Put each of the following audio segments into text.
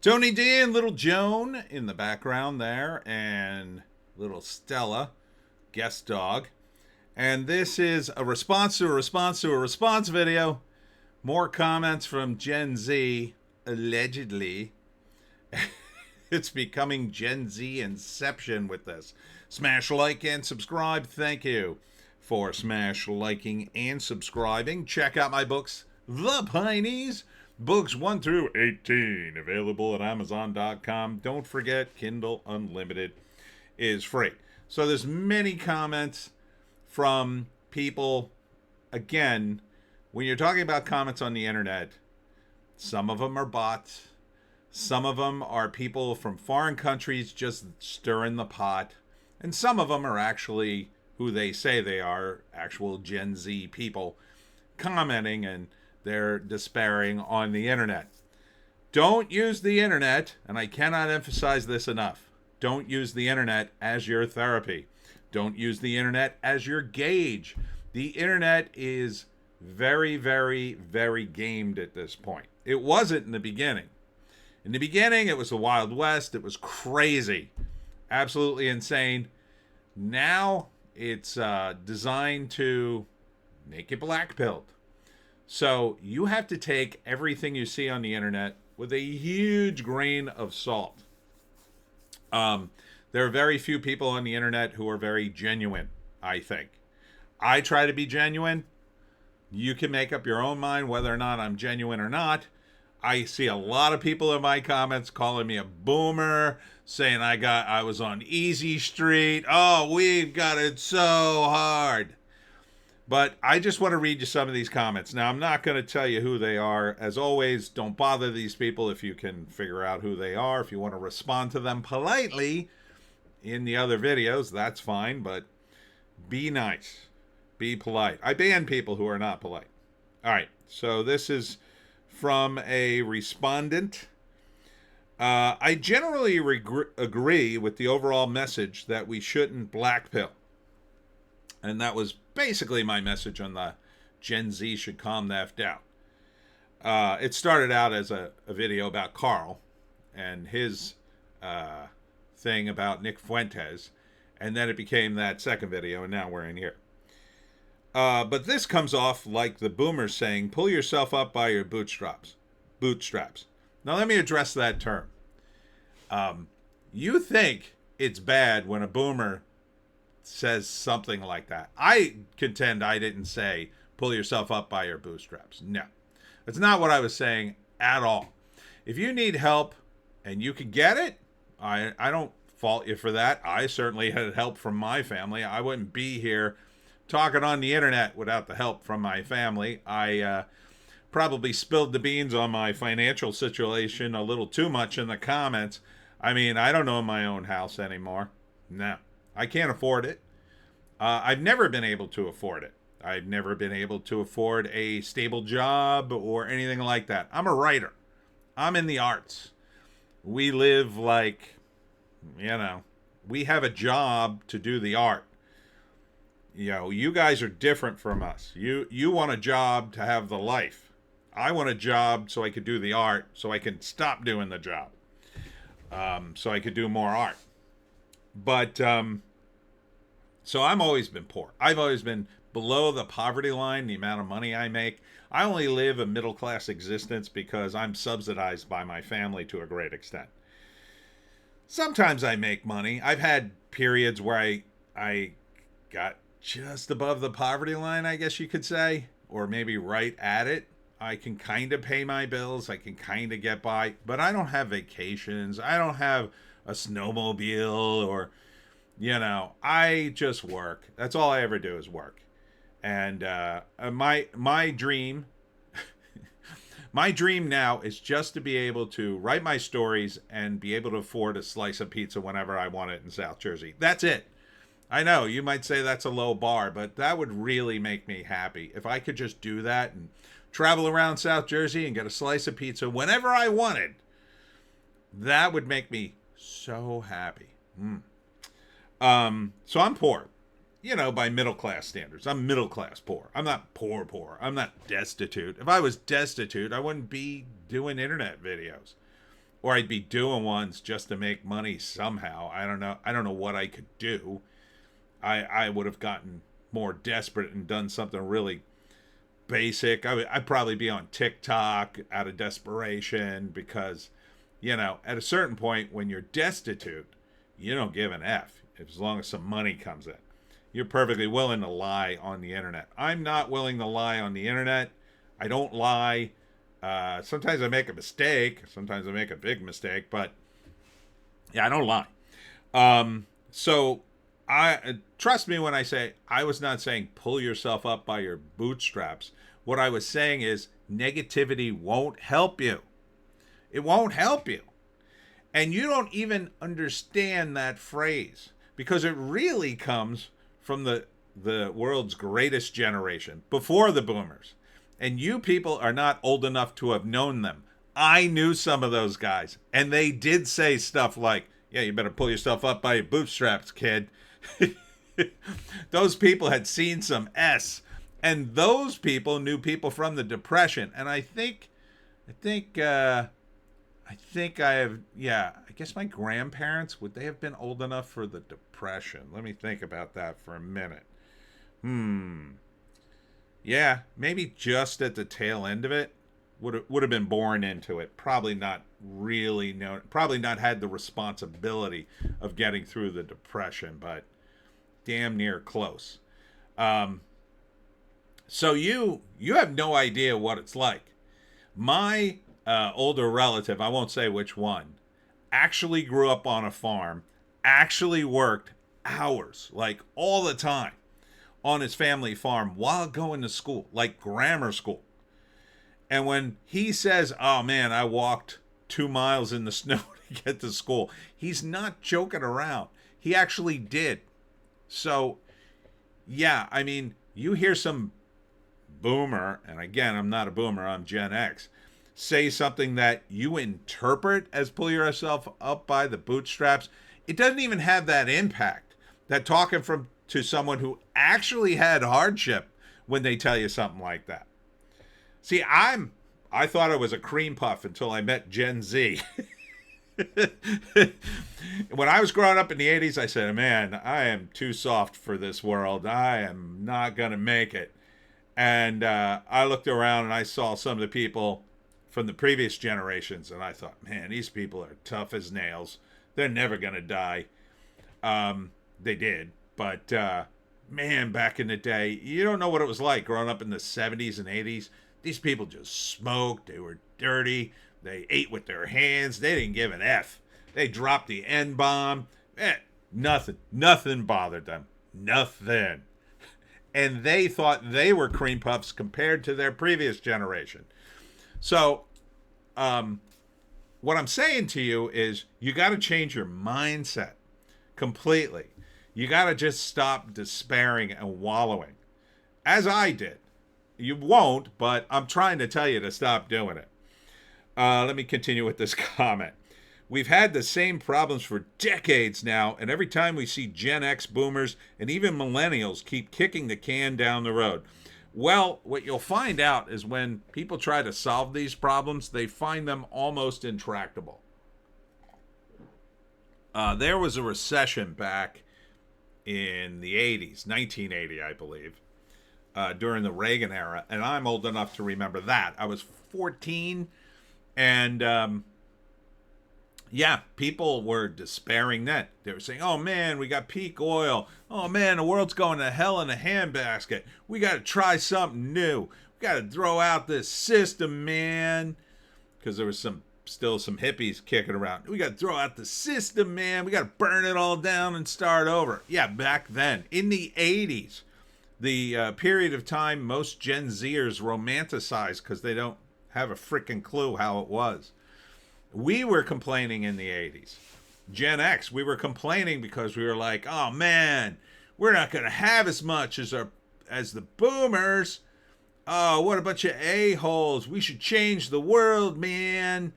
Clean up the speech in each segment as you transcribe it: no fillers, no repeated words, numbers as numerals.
Tony D and little Joan in the background there, and little Stella, guest dog. And this is a response to a response to a response video. More comments from Gen Z, allegedly. It's becoming Gen Z inception with this. Smash like and subscribe. Thank you for smash liking and subscribing. Check out my books, The Pineys. Books 1 through 18 available at Amazon.com. Don't forget, Kindle Unlimited is free. So there's many comments from people. Again, when you're talking about comments on the internet, some of them are bots. Some of them are people from foreign countries just stirring the pot. And some of them are actually who they say they are, actual Gen Z people commenting, and they're despairing on the internet. Don't use the internet, and I cannot emphasize this enough. Don't use the internet as your therapy. Don't use the internet as your gauge. The internet is very, very, very gamed at this point. It wasn't in the beginning. In the beginning, it was the Wild West. It was crazy. Absolutely insane. Now, it's designed to make you black-pilled. So you have to take everything you see on the internet with a huge grain of salt. There are very few people on the internet who are very genuine, I think. I try to be genuine. You can make up your own mind whether or not I'm genuine or not. I see a lot of people in my comments calling me a boomer, saying I was on Easy Street. Oh, we've got it so hard. But I just want to read you some of these comments. Now, I'm not going to tell you who they are. As always, don't bother these people if you can figure out who they are. If you want to respond to them politely in the other videos, that's fine. But be nice. Be polite. I ban people who are not polite. All right. So this is from a respondent. I generally agree with the overall message that we shouldn't blackpill. And that was basically my message on the Gen Z should calm the F down. It started out as a video about Carl and his thing about Nick Fuentes. And then it became that second video, and now we're in here. But this comes off like the boomers saying, pull yourself up by your bootstraps. Now let me address that term. You think it's bad when a boomer says something like that. I contend I didn't say pull yourself up by your bootstraps. No, that's not what I was saying at all. If you need help and you can get it, I don't fault you for that. I certainly had help from my family. I wouldn't be here talking on the internet without the help from my family. I probably spilled the beans on my financial situation a little too much in the comments. I mean, I don't own my own house anymore. No. I can't afford it. I've never been able to afford it. I've never been able to afford a stable job or anything like that. I'm a writer. I'm in the arts. We live like, we have a job to do the art. You guys are different from us. You want a job to have the life. I want a job so I could do the art, so I can stop doing the job. So I could do more art. But, so I've always been poor. I've always been below the poverty line, the amount of money I make. I only live a middle-class existence because I'm subsidized by my family to a great extent. Sometimes I make money. I've had periods where I got just above the poverty line, I guess you could say, or maybe right at it. I can kind of pay my bills. I can kind of get by, but I don't have vacations. I don't have a snowmobile or, I just work. That's all I ever do is work. And my dream, my dream now is just to be able to write my stories and be able to afford a slice of pizza whenever I want it in South Jersey. That's it. I know you might say that's a low bar, but that would really make me happy if I could just do that and travel around South Jersey and get a slice of pizza whenever I wanted. That would make me so happy. So I'm poor, by middle class standards. I'm middle class poor. I'm not poor. I'm not destitute. If I was destitute, I wouldn't be doing internet videos. or I'd be doing ones just to make money somehow. I don't know. I don't know what I could do. I would have gotten more desperate and done something really basic. I'd probably be on TikTok out of desperation because, at a certain point when you're destitute, you don't give an F as long as some money comes in. You're perfectly willing to lie on the internet. I'm not willing to lie on the internet. I don't lie. Sometimes I make a mistake. Sometimes I make a big mistake, but yeah, I don't lie. So I trust me when I say I was not saying pull yourself up by your bootstraps. What I was saying is negativity won't help you. It won't help you. And you don't even understand that phrase because it really comes from the world's greatest generation, before the boomers. And you people are not old enough to have known them. I knew some of those guys, and they did say stuff like, yeah, you better pull yourself up by your bootstraps, kid. Those people had seen some S, and those people knew people from the Depression. And I think I have, yeah, I guess my grandparents, would they have been old enough for the Depression? Let me think about that for a minute. Yeah, maybe just at the tail end of it. Would have been born into it. Probably not really known, probably not had the responsibility of getting through the Depression, but damn near close. So you have no idea what it's like. My older relative, I won't say which one, actually grew up on a farm, actually worked hours, like all the time, on his family farm while going to school, like grammar school. And when he says, oh man, I walked 2 miles in the snow to get to school, he's not joking around. He actually did. So, yeah, I mean, you hear some boomer, and again, I'm not a boomer, I'm Gen X, say something that you interpret as pull yourself up by the bootstraps, it doesn't even have that impact that talking to someone who actually had hardship when they tell you something like that. See, I thought I was a cream puff until I met Gen Z. When I was growing up in the 80s, I said, man, I am too soft for this world. I am not going to make it. And I looked around and I saw some of the people from the previous generations, and I thought, man, these people are tough as nails. They're never going to die. They did. But, man, back in the day, you don't know what it was like growing up in the 70s and 80s. These people just smoked. They were dirty. They ate with their hands. They didn't give an F. They dropped the N-bomb. Nothing bothered them. Nothing. And they thought they were cream puffs compared to their previous generation. So, what I'm saying to you is you got to change your mindset completely. You got to just stop despairing and wallowing, as I did. You won't, but I'm trying to tell you to stop doing it. Let me continue with this comment. We've had the same problems for decades now, and every time we see Gen X boomers and even millennials keep kicking the can down the road. Well, what you'll find out is when people try to solve these problems, they find them almost intractable. There was a recession back in the 80s, 1980, I believe, during the Reagan era, and I'm old enough to remember that. I was 14, and yeah, people were despairing then. They were saying, oh man, we got peak oil. Oh man, the world's going to hell in a handbasket. We got to try something new. We got to throw out this system, man. Because there was still some hippies kicking around. We got to throw out the system, man. We got to burn it all down and start over. Yeah, back then, in the 80s, the period of time most Gen Zers romanticize because they don't have a freaking clue how it was. We were complaining in the 80s. Gen X, we were complaining because we were like, oh man, we're not going to have as much as the boomers. Oh, what a bunch of a-holes. We should change the world, man,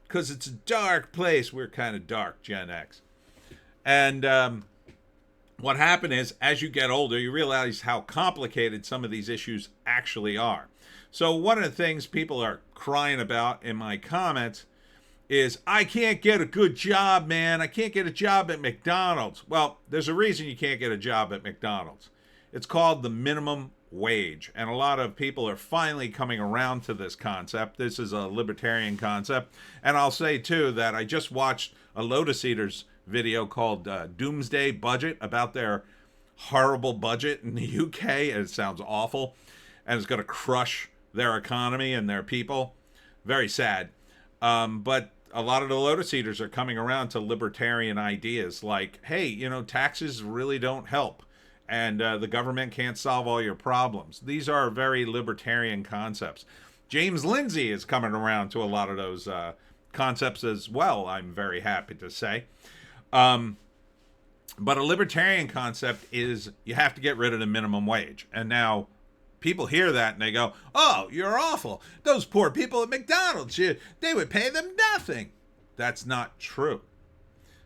because it's a dark place. We're kind of dark, Gen X. And what happened is, as you get older, you realize how complicated some of these issues actually are. So one of the things people are crying about in my comments is, I can't get a good job, man. I can't get a job at McDonald's. Well, there's a reason you can't get a job at McDonald's. It's called the minimum wage. And a lot of people are finally coming around to this concept. This is a libertarian concept. And I'll say, too, that I just watched a Lotus Eaters video called Doomsday Budget about their horrible budget in the UK. And it sounds awful. And it's going to crush their economy and their people. Very sad. But a lot of the Lotus Eaters are coming around to libertarian ideas like, hey, you know, taxes really don't help. And the government can't solve all your problems. These are very libertarian concepts. James Lindsay is coming around to a lot of those concepts as well, I'm very happy to say. But a libertarian concept is you have to get rid of the minimum wage. And now people hear that and they go, oh, you're awful. Those poor people at McDonald's, they would pay them nothing. That's not true.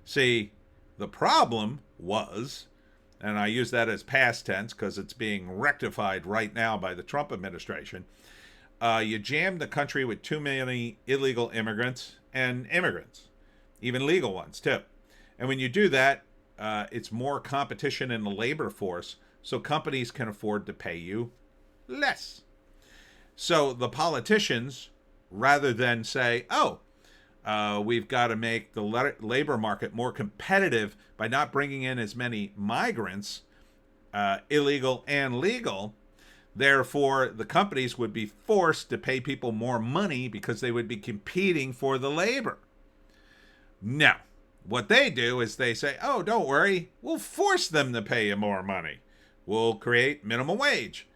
See, the problem was, and I use that as past tense because it's being rectified right now by the Trump administration, you jammed the country with too many illegal immigrants and immigrants, even legal ones too. And when you do that, it's more competition in the labor force, so companies can afford to pay you less. So the politicians, rather than say, oh, we've got to make the labor market more competitive by not bringing in as many migrants, illegal and legal, therefore the companies would be forced to pay people more money because they would be competing for the labor. No. What they do is they say, oh, don't worry, we'll force them to pay you more money. We'll create minimum wage.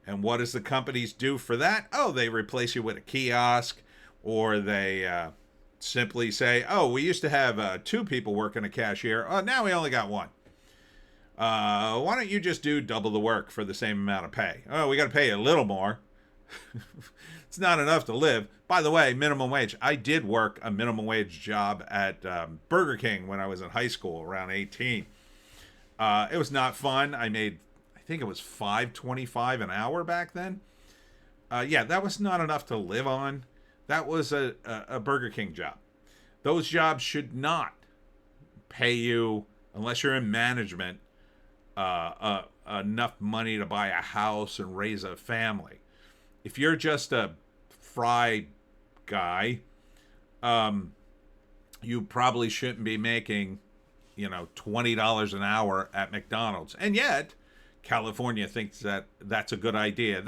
And what does the companies do for that? Oh, they replace you with a kiosk, or they simply say, oh, we used to have 2 people working a cashier. Oh, now we only got 1. Why don't you just do double the work for the same amount of pay? Oh, we got to pay you a little more. It's not enough to live. By the way, minimum wage. I did work a minimum wage job at Burger King when I was in high school, around 18. It was not fun. I made, I think it was $5.25 an hour back then. Yeah, that was not enough to live on. That was a Burger King job. Those jobs should not pay you, unless you're in management, enough money to buy a house and raise a family. If you're just a fry guy, you probably shouldn't be making, $20 an hour at McDonald's. And yet, California thinks that that's a good idea.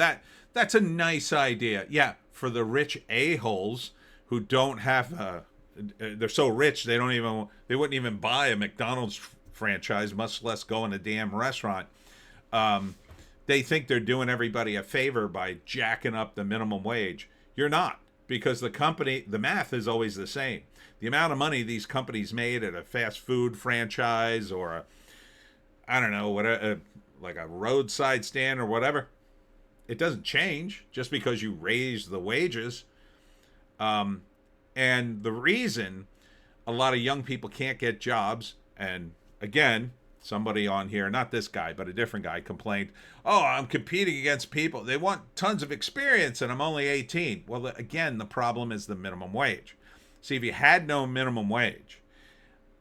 That's a nice idea. Yeah, for the rich a-holes who don't have they're so rich they wouldn't even buy a McDonald's franchise, much less go in a damn restaurant. They think they're doing everybody a favor by jacking up the minimum wage. You're not, because the math is always the same. The amount of money these companies made at a fast food franchise or like a roadside stand or whatever, it doesn't change just because you raise the wages. And the reason a lot of young people can't get jobs, and again, somebody on here, not this guy, but a different guy, complained, oh, I'm competing against people. They want tons of experience and I'm only 18. Well, again, the problem is the minimum wage. See, if you had no minimum wage,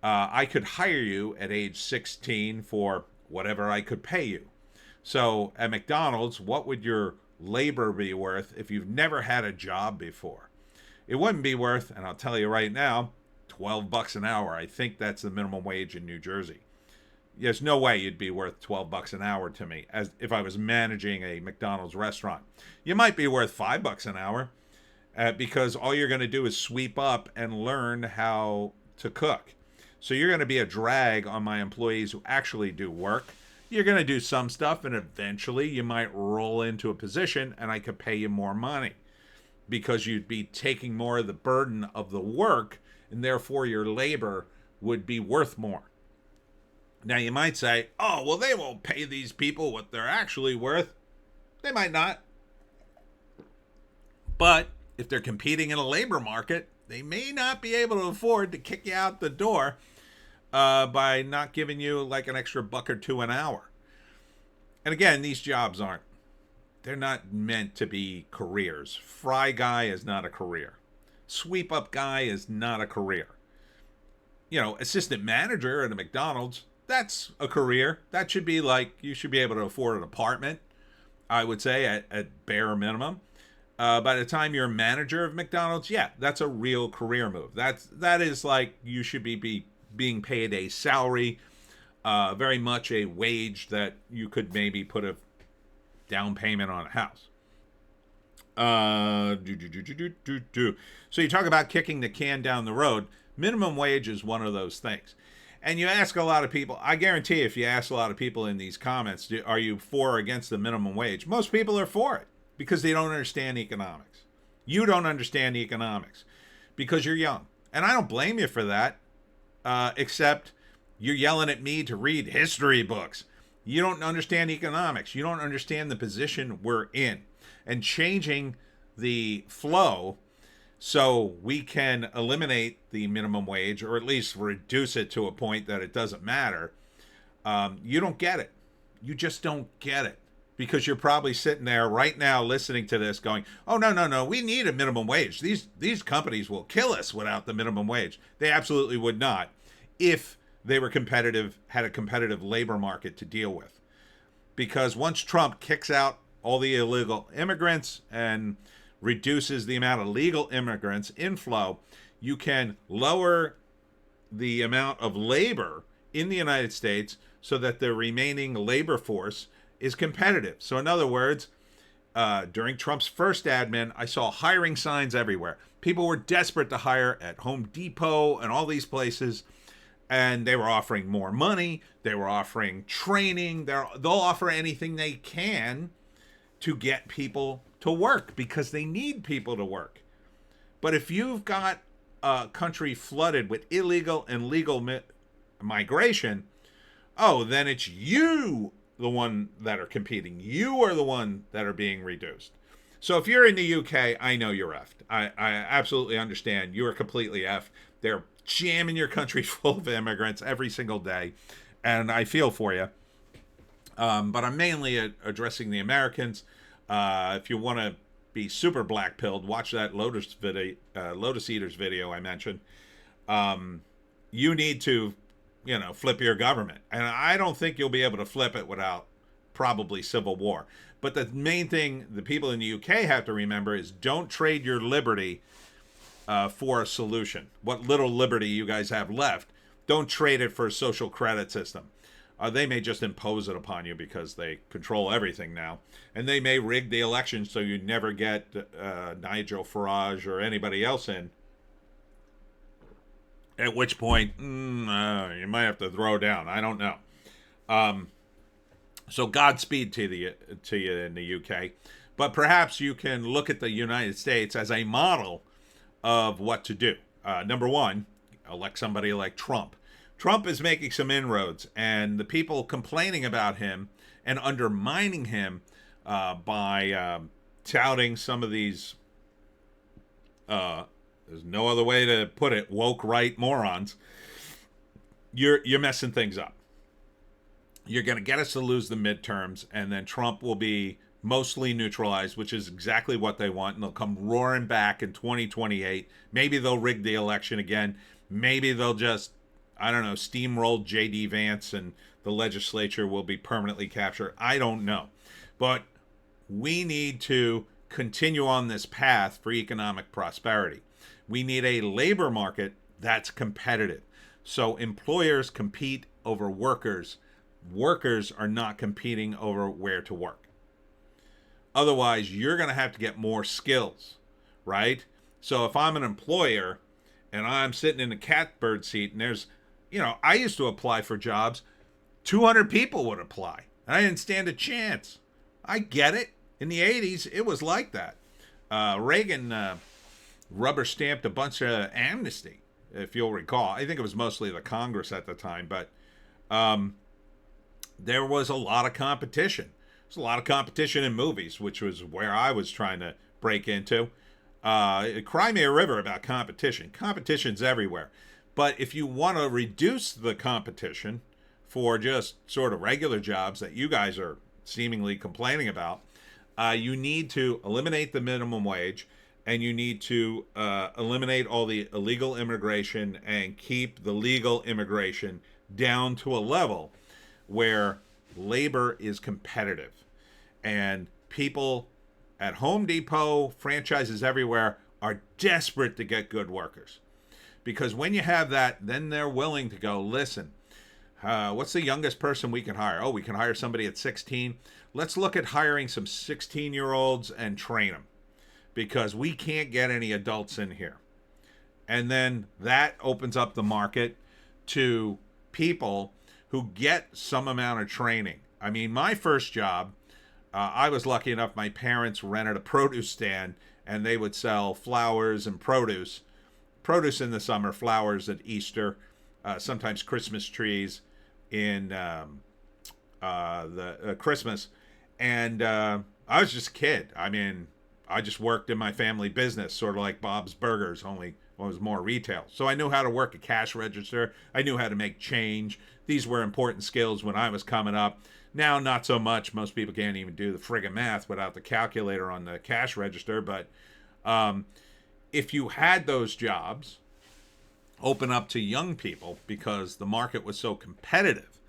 I could hire you at age 16 for whatever I could pay you. So at McDonald's, what would your labor be worth if you've never had a job before? It wouldn't be worth, and I'll tell you right now, $12 an hour. I think that's the minimum wage in New Jersey. There's no way you'd be worth $12 an hour to me as if I was managing a McDonald's restaurant. You might be worth $5 an hour because all you're going to do is sweep up and learn how to cook. So you're going to be a drag on my employees who actually do work. You're going to do some stuff, and eventually you might roll into a position and I could pay you more money because you'd be taking more of the burden of the work, and therefore your labor would be worth more. Now you might say, oh, well, they won't pay these people what they're actually worth. They might not. But if they're competing in a labor market, they may not be able to afford to kick you out the door by not giving you like an extra $1 or $2 an hour. And again, these jobs they're not meant to be careers. Fry guy is not a career. Sweep up guy is not a career. You know, assistant manager at a McDonald's, that's a career. That should be like, you should be able to afford an apartment, I would say, at bare minimum. By the time you're a manager of McDonald's, yeah, that's a real career move. That is like, you should be being paid a salary, very much a wage that you could maybe put a down payment on a house. So you talk about kicking the can down the road. Minimum wage is one of those things. And you ask a lot of people, I guarantee if you ask a lot of people in these comments, are you for or against the minimum wage? Most people are for it because they don't understand economics. You don't understand economics because you're young. And I don't blame you for that, except you're yelling at me to read history books. You don't understand economics. You don't understand the position we're in. And changing the flow so we can eliminate the minimum wage, or at least reduce it to a point that it doesn't matter. You don't get it. You just don't get it. Because you're probably sitting there right now listening to this going, oh, no, we need a minimum wage. These companies will kill us without the minimum wage. They absolutely would not if they were competitive, had a competitive labor market to deal with. Because once Trump kicks out all the illegal immigrants and reduces the amount of legal immigrants inflow, you can lower the amount of labor in the United States so that the remaining labor force is competitive. So in other words, during Trump's first admin, I saw hiring signs everywhere. People were desperate to hire at Home Depot and all these places, and they were offering more money. They were offering training. They'll offer anything they can to get people to work because they need people to work. But if you've got a country flooded with illegal and legal migration, then it's you, the one that are competing. You are the one that are being reduced. So if you're in the UK, I know you're effed. I absolutely understand. You are completely effed. They're jamming your country full of immigrants every single day, and I feel for you. But I'm mainly addressing the Americans. If you want to be super black-pilled, watch that Lotus Eaters video I mentioned. You need to, flip your government. And I don't think you'll be able to flip it without probably civil war. But the main thing the people in the UK have to remember is don't trade your liberty for a solution. What little liberty you guys have left, don't trade it for a social credit system. They may just impose it upon you because they control everything now. And they may rig the election so you never get Nigel Farage or anybody else in. At which point, you might have to throw down. I don't know. So Godspeed to you in the UK. But perhaps you can look at the United States as a model of what to do. Number one, elect somebody like Trump. Trump is making some inroads, and the people complaining about him and undermining him by touting some of these, there's no other way to put it, woke right morons, you're messing things up. You're going to get us to lose the midterms, and then Trump will be mostly neutralized, which is exactly what they want, and they'll come roaring back in 2028. Maybe they'll rig the election again. Maybe they'll just, steamroll J.D. Vance and the legislature will be permanently captured. I don't know. But we need to continue on this path for economic prosperity. We need a labor market that's competitive. So employers compete over workers. Workers are not competing over where to work. Otherwise, you're going to have to get more skills, right? So if I'm an employer and I'm sitting in the catbird seat and there's, I used to apply for jobs, 200 people would apply. And I didn't stand a chance. I get it. In the 80s, it was like that. Reagan rubber stamped a bunch of amnesty, if you'll recall. I think it was mostly the Congress at the time, but there was a lot of competition. There's a lot of competition in movies, which was where I was trying to break into. Cry me a river about competition. Competition's everywhere. But if you want to reduce the competition for just sort of regular jobs that you guys are seemingly complaining about, you need to eliminate the minimum wage and you need to eliminate all the illegal immigration and keep the legal immigration down to a level where labor is competitive. And people at Home Depot, franchises everywhere, are desperate to get good workers. Because when you have that, then they're willing to go, listen, what's the youngest person we can hire? Oh, we can hire somebody at 16. Let's look at hiring some 16-year-olds and train them, because we can't get any adults in here. And then that opens up the market to people who get some amount of training. I mean, my first job, I was lucky enough, my parents rented a produce stand, and they would sell flowers and produce. Produce in the summer, flowers at Easter, sometimes Christmas trees in Christmas. And I was just a kid. I mean, I just worked in my family business, sort of like Bob's Burgers, only it was more retail. So I knew how to work a cash register. I knew how to make change. These were important skills when I was coming up. Now, not so much. Most people can't even do the friggin' math without the calculator on the cash register. But if you had those jobs open up to young people because the market was so competitive,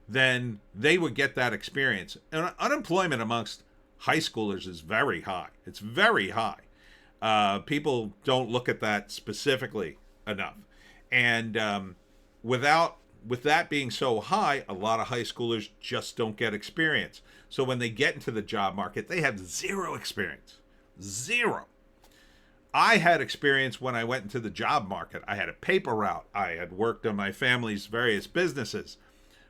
then they would get that experience. And unemployment amongst high schoolers is very high. It's very high. People don't look at that specifically enough. And with that being so high, a lot of high schoolers just don't get experience. So when they get into the job market, they have zero experience. Zero. I had experience when I went into the job market. I had a paper route. I had worked on my family's various businesses,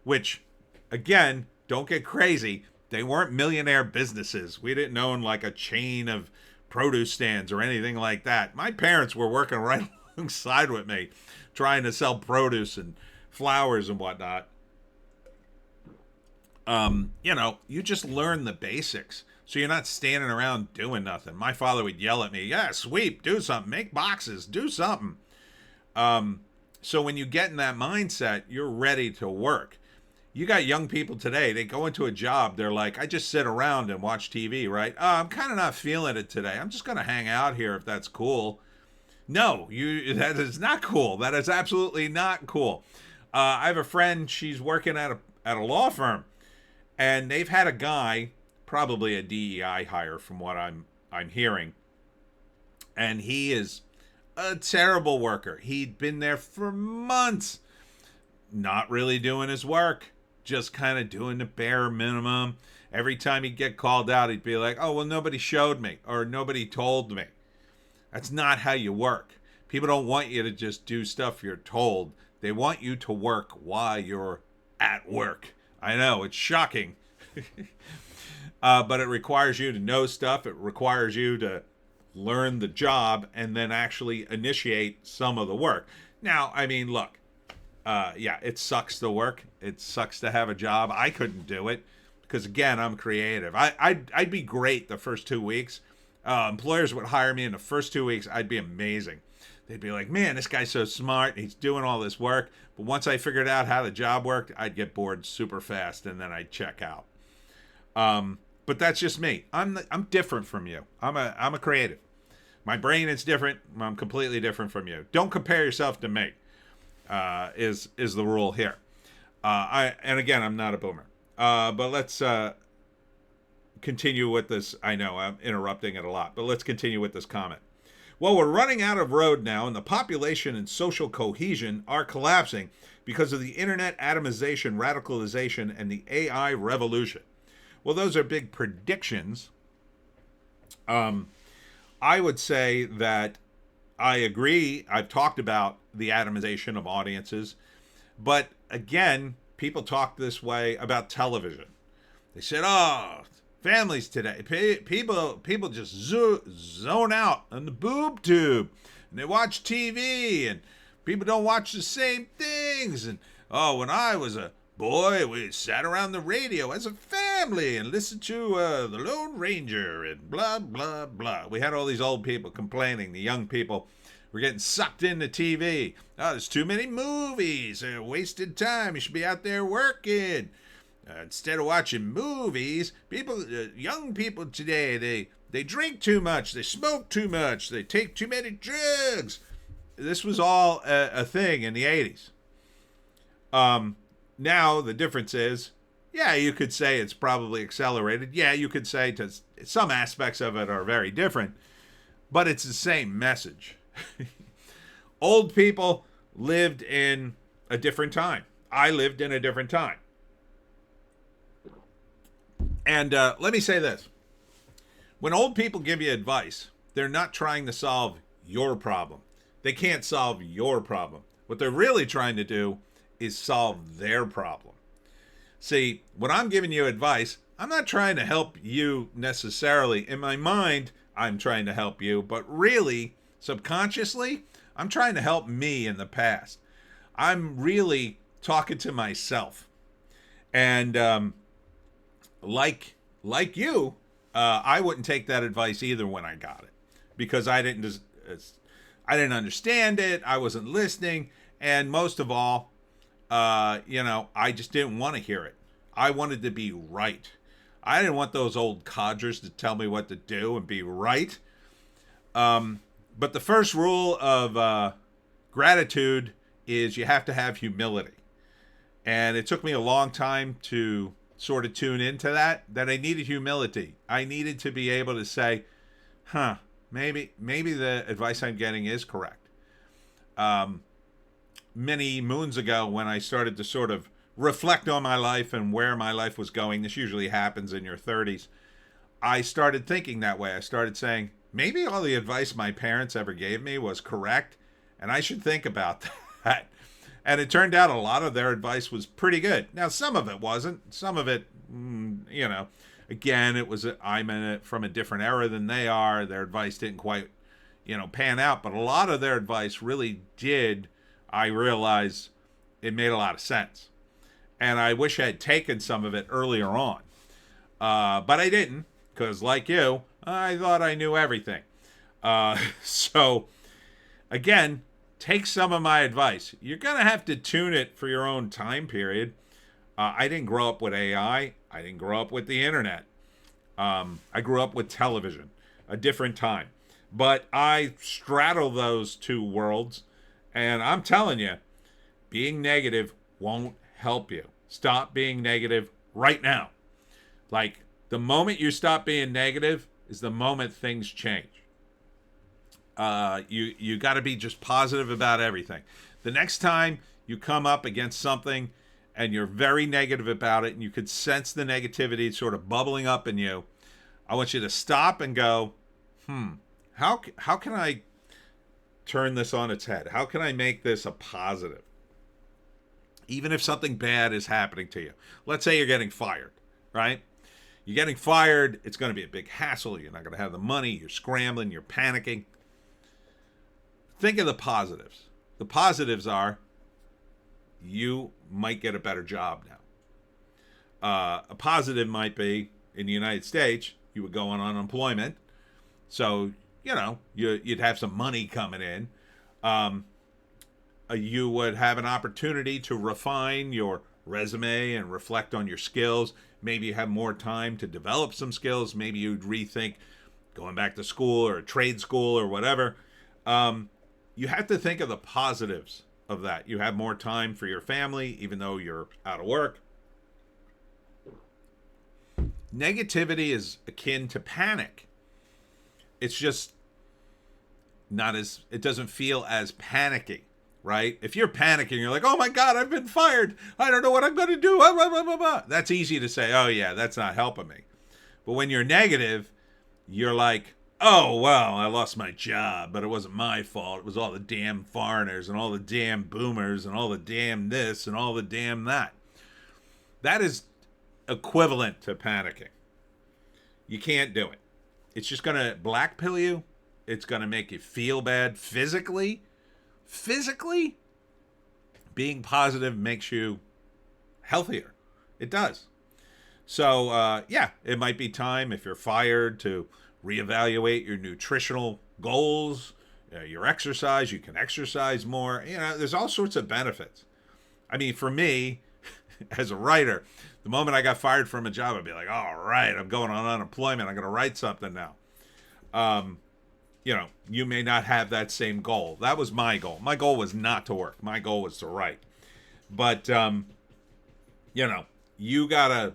which, again, don't get crazy. They weren't millionaire businesses. We didn't own like a chain of produce stands or anything like that. My parents were working right alongside with me, trying to sell produce and flowers and whatnot. You just learn the basics. So you're not standing around doing nothing. My father would yell at me, yeah, sweep, do something, make boxes, do something. So when you get in that mindset, you're ready to work. You got young people today, they go into a job, they're like, I just sit around and watch TV, right? I'm kind of not feeling it today. I'm just going to hang out here if that's cool. No, that is not cool. That is absolutely not cool. I have a friend, she's working at a law firm, and they've had a guy, probably a DEI hire from what I'm hearing, and he is a terrible worker. He'd been there for months, not really doing his work, just kind of doing the bare minimum. Every time he'd get called out, he'd be like, oh, well, nobody showed me or nobody told me. That's not how you work. People don't want you to just do stuff you're told. They want you to work while you're at work. I know, it's shocking. But it requires you to know stuff. It requires you to learn the job and then actually initiate some of the work. Now, I mean, look, it sucks to work. It sucks to have a job. I couldn't do it because, again, I'm creative. I'd be great the first 2 weeks. Employers would hire me in the first 2 weeks. I'd be amazing. They'd be like, man, this guy's so smart. He's doing all this work. But once I figured out how the job worked, I'd get bored super fast and then I'd check out. But that's just me. I'm different from you. I'm a creative. My brain is different. I'm completely different from you. Don't compare yourself to me. Is the rule here. And again, I'm not a boomer. But let's continue with this. I know I'm interrupting it a lot, but let's continue with this comment. Well, we're running out of road now, and the population and social cohesion are collapsing because of the internet atomization, radicalization, and the AI revolution. Well, those are big predictions. I would say that I agree. I've talked about the atomization of audiences. But again, people talk this way about television. They said, oh, families today, people just zone out on the boob tube. And they watch TV, and people don't watch the same things. And, oh, when I was a boy, we sat around the radio as a family and listened to the Lone Ranger and blah, blah, blah. We had all these old people complaining. The young people were getting sucked into TV. Oh, there's too many movies. Wasted time. You should be out there working. Instead of watching movies, young people today, they drink too much, they smoke too much, they take too many drugs. This was all a thing in the 80s. Now the difference is, yeah, you could say it's probably accelerated. Yeah, you could say some aspects of it are very different, but it's the same message. Old people lived in a different time. I lived in a different time. And let me say this. When old people give you advice, they're not trying to solve your problem. They can't solve your problem. What they're really trying to do is solve their problem. See, when I'm giving you advice, I'm not trying to help you necessarily. In my mind, I'm trying to help you, but really, subconsciously, I'm trying to help me in the past. I'm really talking to myself. And like you, I wouldn't take that advice either when I got it, because I didn't understand it. I wasn't listening, and most of all, I just didn't want to hear it. I wanted to be right. I didn't want those old codgers to tell me what to do and be right. But the first rule of gratitude is you have to have humility. And it took me a long time to sort of tune into that I needed humility. I needed to be able to say, maybe the advice I'm getting is correct. Many moons ago, when I started to sort of reflect on my life and where my life was going, this usually happens in your 30s, I started thinking that way. I started saying, maybe all the advice my parents ever gave me was correct, and I should think about that. And it turned out a lot of their advice was pretty good. Now, some of it wasn't. Some of it, again, it was, I'm from a different era than they are. Their advice didn't quite, pan out. But a lot of their advice really did, I realized, it made a lot of sense. And I wish I had taken some of it earlier on. But I didn't, because like you, I thought I knew everything. So, again, take some of my advice. You're going to have to tune it for your own time period. I didn't grow up with AI. I didn't grow up with the internet. I grew up with television, a different time. But I straddle those two worlds. And I'm telling you, being negative won't help you. Stop being negative right now. Like, the moment you stop being negative is the moment things change. You got to be just positive about everything. The next time you come up against something and you're very negative about it and you could sense the negativity sort of bubbling up in you, I want you to stop and go, how can I turn this on its head? How can I make this a positive? Even if something bad is happening to you. Let's say you're getting fired, right? You're getting fired. It's going to be a big hassle. You're not going to have the money. You're scrambling. You're panicking. Think of the positives. The positives are you might get a better job now. A positive might be, in the United States, you would go on unemployment. So, you'd have some money coming in. You would have an opportunity to refine your resume and reflect on your skills. Maybe you have more time to develop some skills. Maybe you'd rethink going back to school or trade school or whatever. You have to think of the positives of that. You have more time for your family, even though you're out of work. Negativity is akin to panic. It's just it doesn't feel as panicky, right? If you're panicking, you're like, oh my God, I've been fired. I don't know what I'm going to do. That's easy to say, oh yeah, that's not helping me. But when you're negative, you're like, oh, well, I lost my job, but it wasn't my fault. It was all the damn foreigners and all the damn boomers and all the damn this and all the damn that. That is equivalent to panicking. You can't do it. It's just going to black pill you. It's going to make you feel bad physically. Physically, being positive makes you healthier. It does. So, it might be time, if you're fired, to reevaluate your nutritional goals, your exercise. You can exercise more. There's all sorts of benefits. I mean, for me, as a writer, the moment I got fired from a job, I'd be like, all right, I'm going on unemployment. I'm going to write something now. You know, you may not have that same goal. That was my goal. My goal was not to work. My goal was to write. But you know, you gotta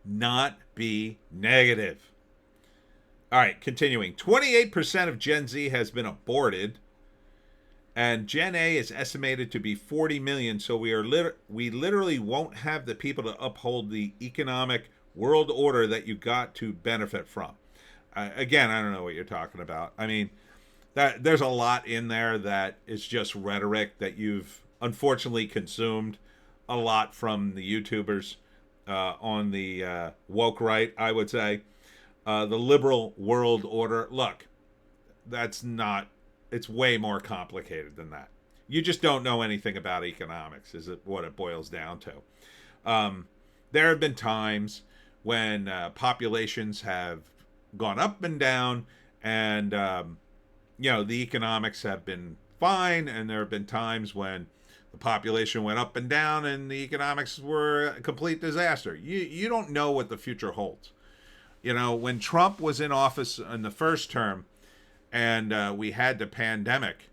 not be negative. All right, continuing. 28% of Gen Z has been aborted, and Gen A is estimated to be 40 million. So we literally won't have the people to uphold the economic world order that you got to benefit from. Again, I don't know what you're talking about. I mean, that there's a lot in there that is just rhetoric that you've unfortunately consumed a lot from the YouTubers on the woke right, I would say. The liberal world order. Look, that's not. It's way more complicated than that. You just don't know anything about economics. Is it what it boils down to? There have been times when populations have gone up and down, and you know, the economics have been fine, and there have been times when the population went up and down and the economics were a complete disaster. You don't know what the future holds. You know, when Trump was in office in the first term and we had the pandemic,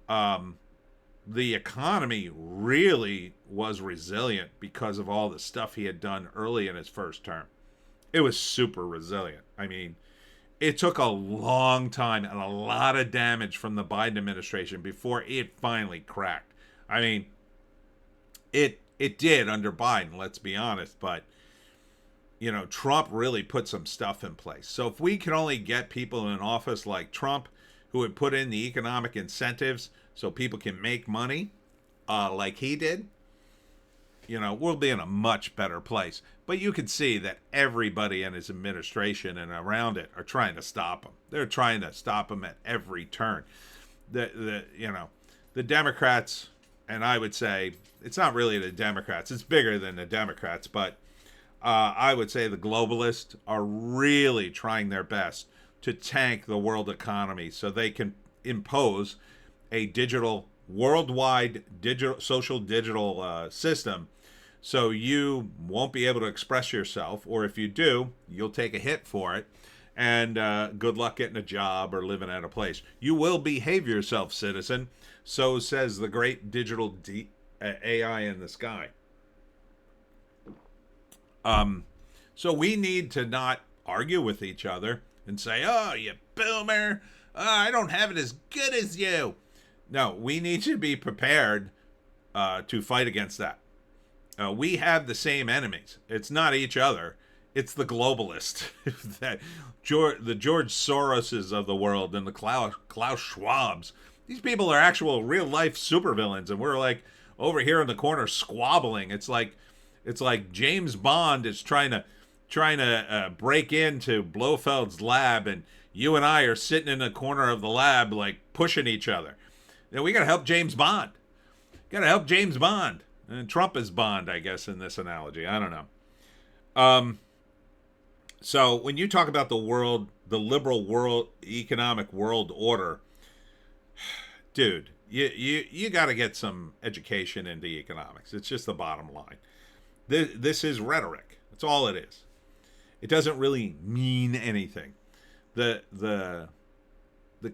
the economy really was resilient because of all the stuff he had done early in his first term. It was super resilient. I mean, it took a long time and a lot of damage from the Biden administration before it finally cracked. I mean, it did under Biden, let's be honest, but you know, Trump really put some stuff in place. So if we can only get people in office like Trump who would put in the economic incentives so people can make money like he did, you know, we'll be in a much better place. But you can see that everybody in his administration and around it are trying to stop him. They're trying to stop him at every turn. You know, the Democrats, and I would say it's not really the Democrats. It's bigger than the Democrats, but I would say the globalists are really trying their best to tank the world economy so they can impose a digital, worldwide digital, social digital system. So you won't be able to express yourself, or if you do, you'll take a hit for it. And good luck getting a job or living at a place. You will behave yourself, citizen. So says the great digital AI in the sky. So we need to not argue with each other and say, oh, you boomer, I don't have it as good as you. No, we need to be prepared to fight against that. We have the same enemies. It's not each other. It's the globalist, the George Soroses of the world and the Klaus Schwabs. These people are actual real life supervillains, and we're like over here in the corner squabbling. It's like James Bond is trying to break into Blofeld's lab, and you and I are sitting in the corner of the lab like pushing each other. You know, we got to help James Bond. Got to help James Bond. And Trump is Bond, I guess, in this analogy. I don't know. So when you talk about the liberal world, economic world order, dude, you got to get some education into economics. It's just the bottom line. This is rhetoric. That's all it is. It doesn't really mean anything. The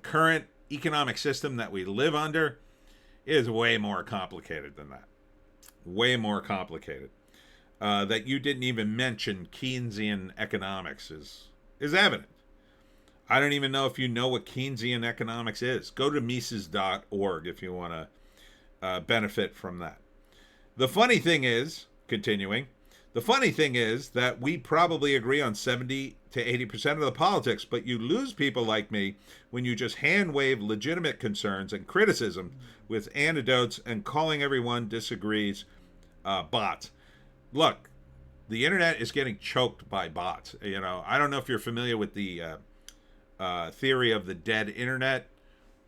current economic system that we live under is way more complicated than that. Way more complicated. That you didn't even mention Keynesian economics is evident. I don't even know if you know what Keynesian economics is. Go to Mises.org if you want to benefit from that. The funny thing is, continuing, the funny thing is that we probably agree on 70 to 80% of the politics, but you lose people like me when you just hand wave legitimate concerns and criticism with anecdotes and calling everyone disagrees bots. Look, the internet is getting choked by bots. You know, I don't know if you're familiar with the theory of the dead internet,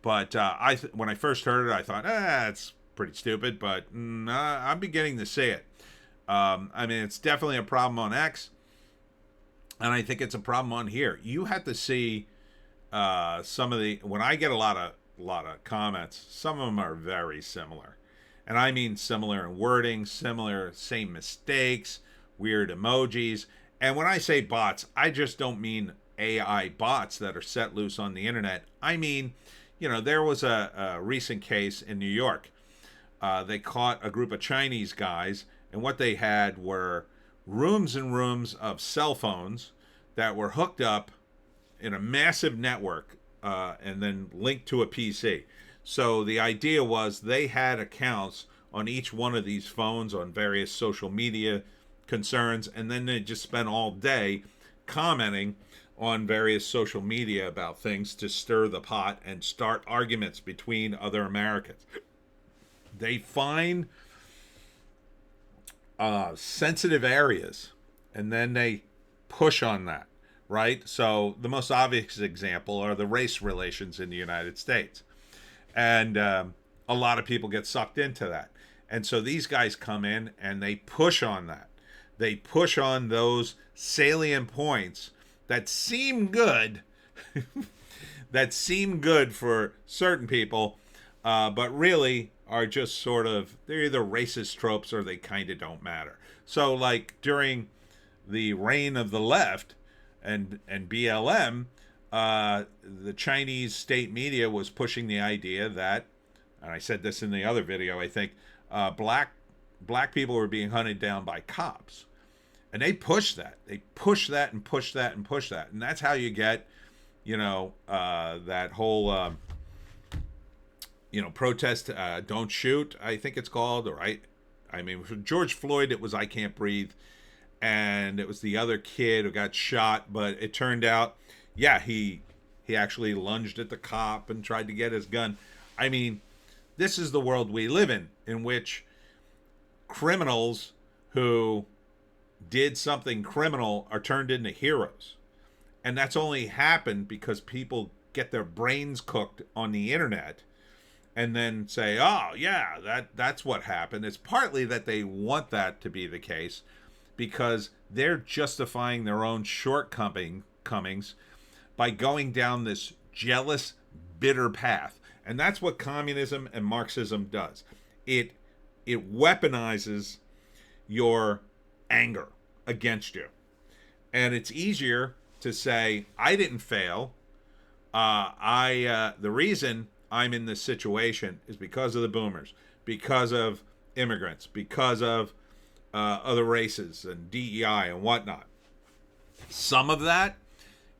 but when I first heard it, I thought, it's pretty stupid, but I'm beginning to see it. I mean, it's definitely a problem on X, and I think it's a problem on here. You have to see some of the, when I get a lot of comments, some of them are very similar. And I mean similar in wording, similar, same mistakes, weird emojis. And when I say bots, I just don't mean AI bots that are set loose on the internet. I mean, there was a recent case in New York. They caught a group of Chinese guys, and what they had were rooms and rooms of cell phones that were hooked up in a massive network and then linked to a PC. So the idea was they had accounts on each one of these phones on various social media concerns, and then they just spent all day commenting on various social media about things to stir the pot and start arguments between other Americans. They find sensitive areas, and then they push on that, right? So the most obvious example are the race relations in the United States. And a lot of people get sucked into that. And so these guys come in and they push on that. They push on those salient points that seem good, that seem good for certain people, but really are just sort of, they're either racist tropes or they kind of don't matter. So like during the reign of the left and BLM, the Chinese state media was pushing the idea that, and I said this in the other video, I think, black people were being hunted down by cops. And they push that. They push that and push that and push that. And that's how you get, that whole, protest, don't shoot, I think it's called. Or I mean, for George Floyd, it was I Can't Breathe. And it was the other kid who got shot. But it turned out, yeah, he actually lunged at the cop and tried to get his gun. I mean, this is the world we live in which criminals who did something criminal are turned into heroes. And that's only happened because people get their brains cooked on the internet and then say, oh, yeah, that's what happened. It's partly that they want that to be the case because they're justifying their own shortcomings by going down this jealous, bitter path. And that's what communism and Marxism does. It weaponizes your anger against you. And it's easier to say, I didn't fail. The reason I'm in this situation is because of the boomers, because of immigrants, because of other races and DEI and whatnot. Some of that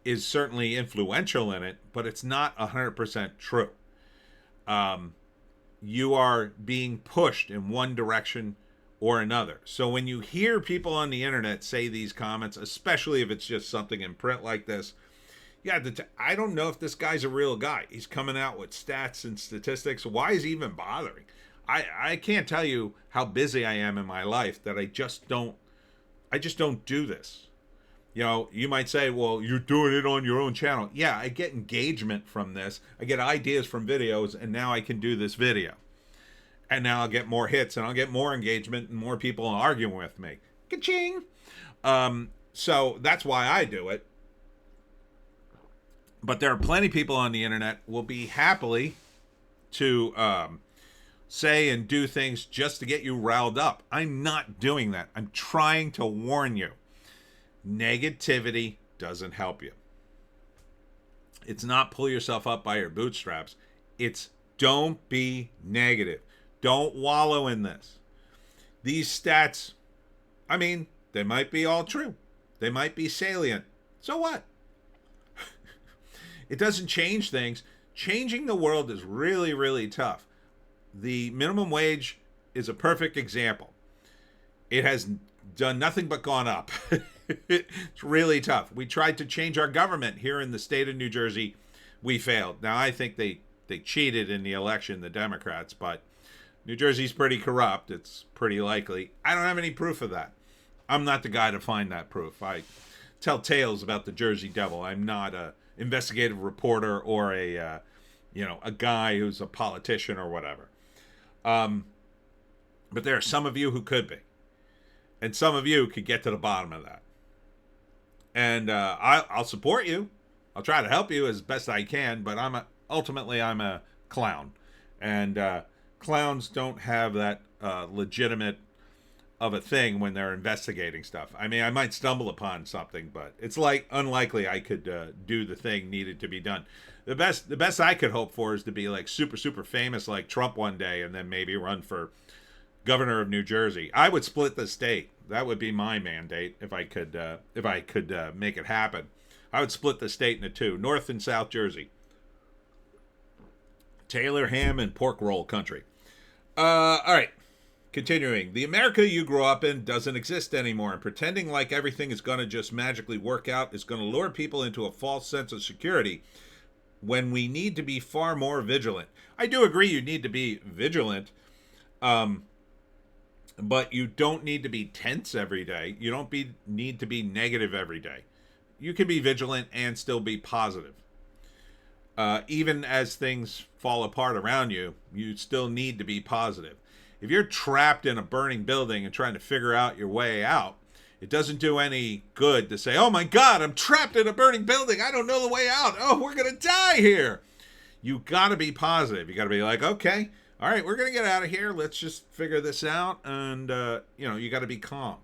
is certainly influential in it, but it's not 100% true. You are being pushed in one direction or another. So when you hear people on the internet say these comments, especially if it's just something in print like this, I don't know if this guy's a real guy. He's coming out with stats and statistics. Why is he even bothering? I can't tell you how busy I am in my life that I just don't do this. You might say, well, you're doing it on your own channel. Yeah, I get engagement from this. I get ideas from videos, and now I can do this video. And now I'll get more hits, and I'll get more engagement, and more people arguing with me. Ka-ching! So that's why I do it. But there are plenty of people on the internet will be happily to say and do things just to get you riled up. I'm not doing that. I'm trying to warn you. Negativity doesn't help you. It's not pull yourself up by your bootstraps. It's don't be negative. Don't wallow in this. These stats, I mean, they might be all true. They might be salient. So what? It doesn't change things. Changing the world is really, really tough. The minimum wage is a perfect example. It has done nothing but gone up. It's really tough. We tried to change our government here in the state of New Jersey. We failed. Now, I think they cheated in the election, the Democrats, but New Jersey's pretty corrupt. It's pretty likely. I don't have any proof of that. I'm not the guy to find that proof. I tell tales about the Jersey Devil. I'm not a investigative reporter or a guy who's a politician or whatever. But there are some of you who could be. And some of you could get to the bottom of that. And I'll support you. I'll try to help you as best I can, but ultimately I'm a clown. And clowns don't have that legitimate of a thing when they're investigating stuff. I mean, I might stumble upon something, but it's like unlikely I could do the thing needed to be done. The best I could hope for is to be like super famous like Trump one day, and then maybe run for governor of New Jersey. I would split the state. That would be my mandate if I could make it happen. I would split the state into two, North and South Jersey. Taylor ham and pork roll country. All right. Continuing, the America you grew up in doesn't exist anymore, and pretending like everything is going to just magically work out is going to lure people into a false sense of security when we need to be far more vigilant. I do agree you need to be vigilant, but you don't need to be tense every day. You don't need to be negative every day. You can be vigilant and still be positive. Even as things fall apart around you, you still need to be positive. If you're trapped in a burning building and trying to figure out your way out, it doesn't do any good to say, oh my God, I'm trapped in a burning building. I don't know the way out. Oh, we're going to die here. You got to be positive. You got to be like, okay, all right, we're going to get out of here. Let's just figure this out. And, you got to be calm.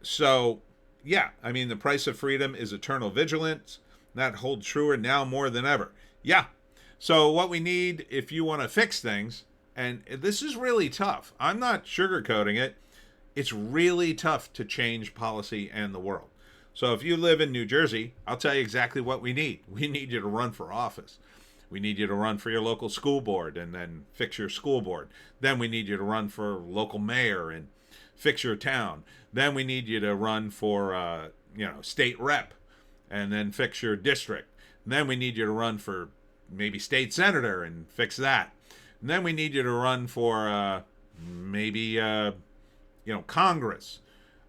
So, yeah, I mean, the price of freedom is eternal vigilance. That holds truer now more than ever. Yeah. So what we need, if you want to fix things, and this is really tough. I'm not sugarcoating it. It's really tough to change policy and the world. So if you live in New Jersey, I'll tell you exactly what we need. We need you to run for office. We need you to run for your local school board and then fix your school board. Then we need you to run for local mayor and fix your town. Then we need you to run for, state rep and then fix your district. And then we need you to run for maybe state senator and fix that. And then we need you to run for Congress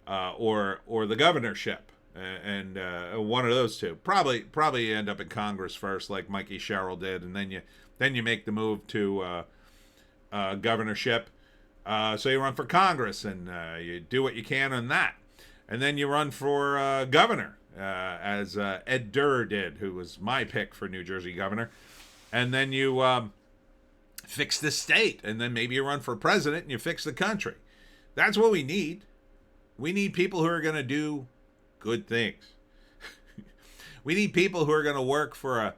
or the governorship, and one of those two. Probably end up in Congress first, like Mikey Sherrill did, and then you make the move to governorship. So you run for Congress and you do what you can on that, and then you run for governor, as Ed Durr did, who was my pick for New Jersey governor, and then you fix the state, and then maybe you run for president and you fix the country. That's what we need. We need people who are going to do good things. We need people who are going to work for a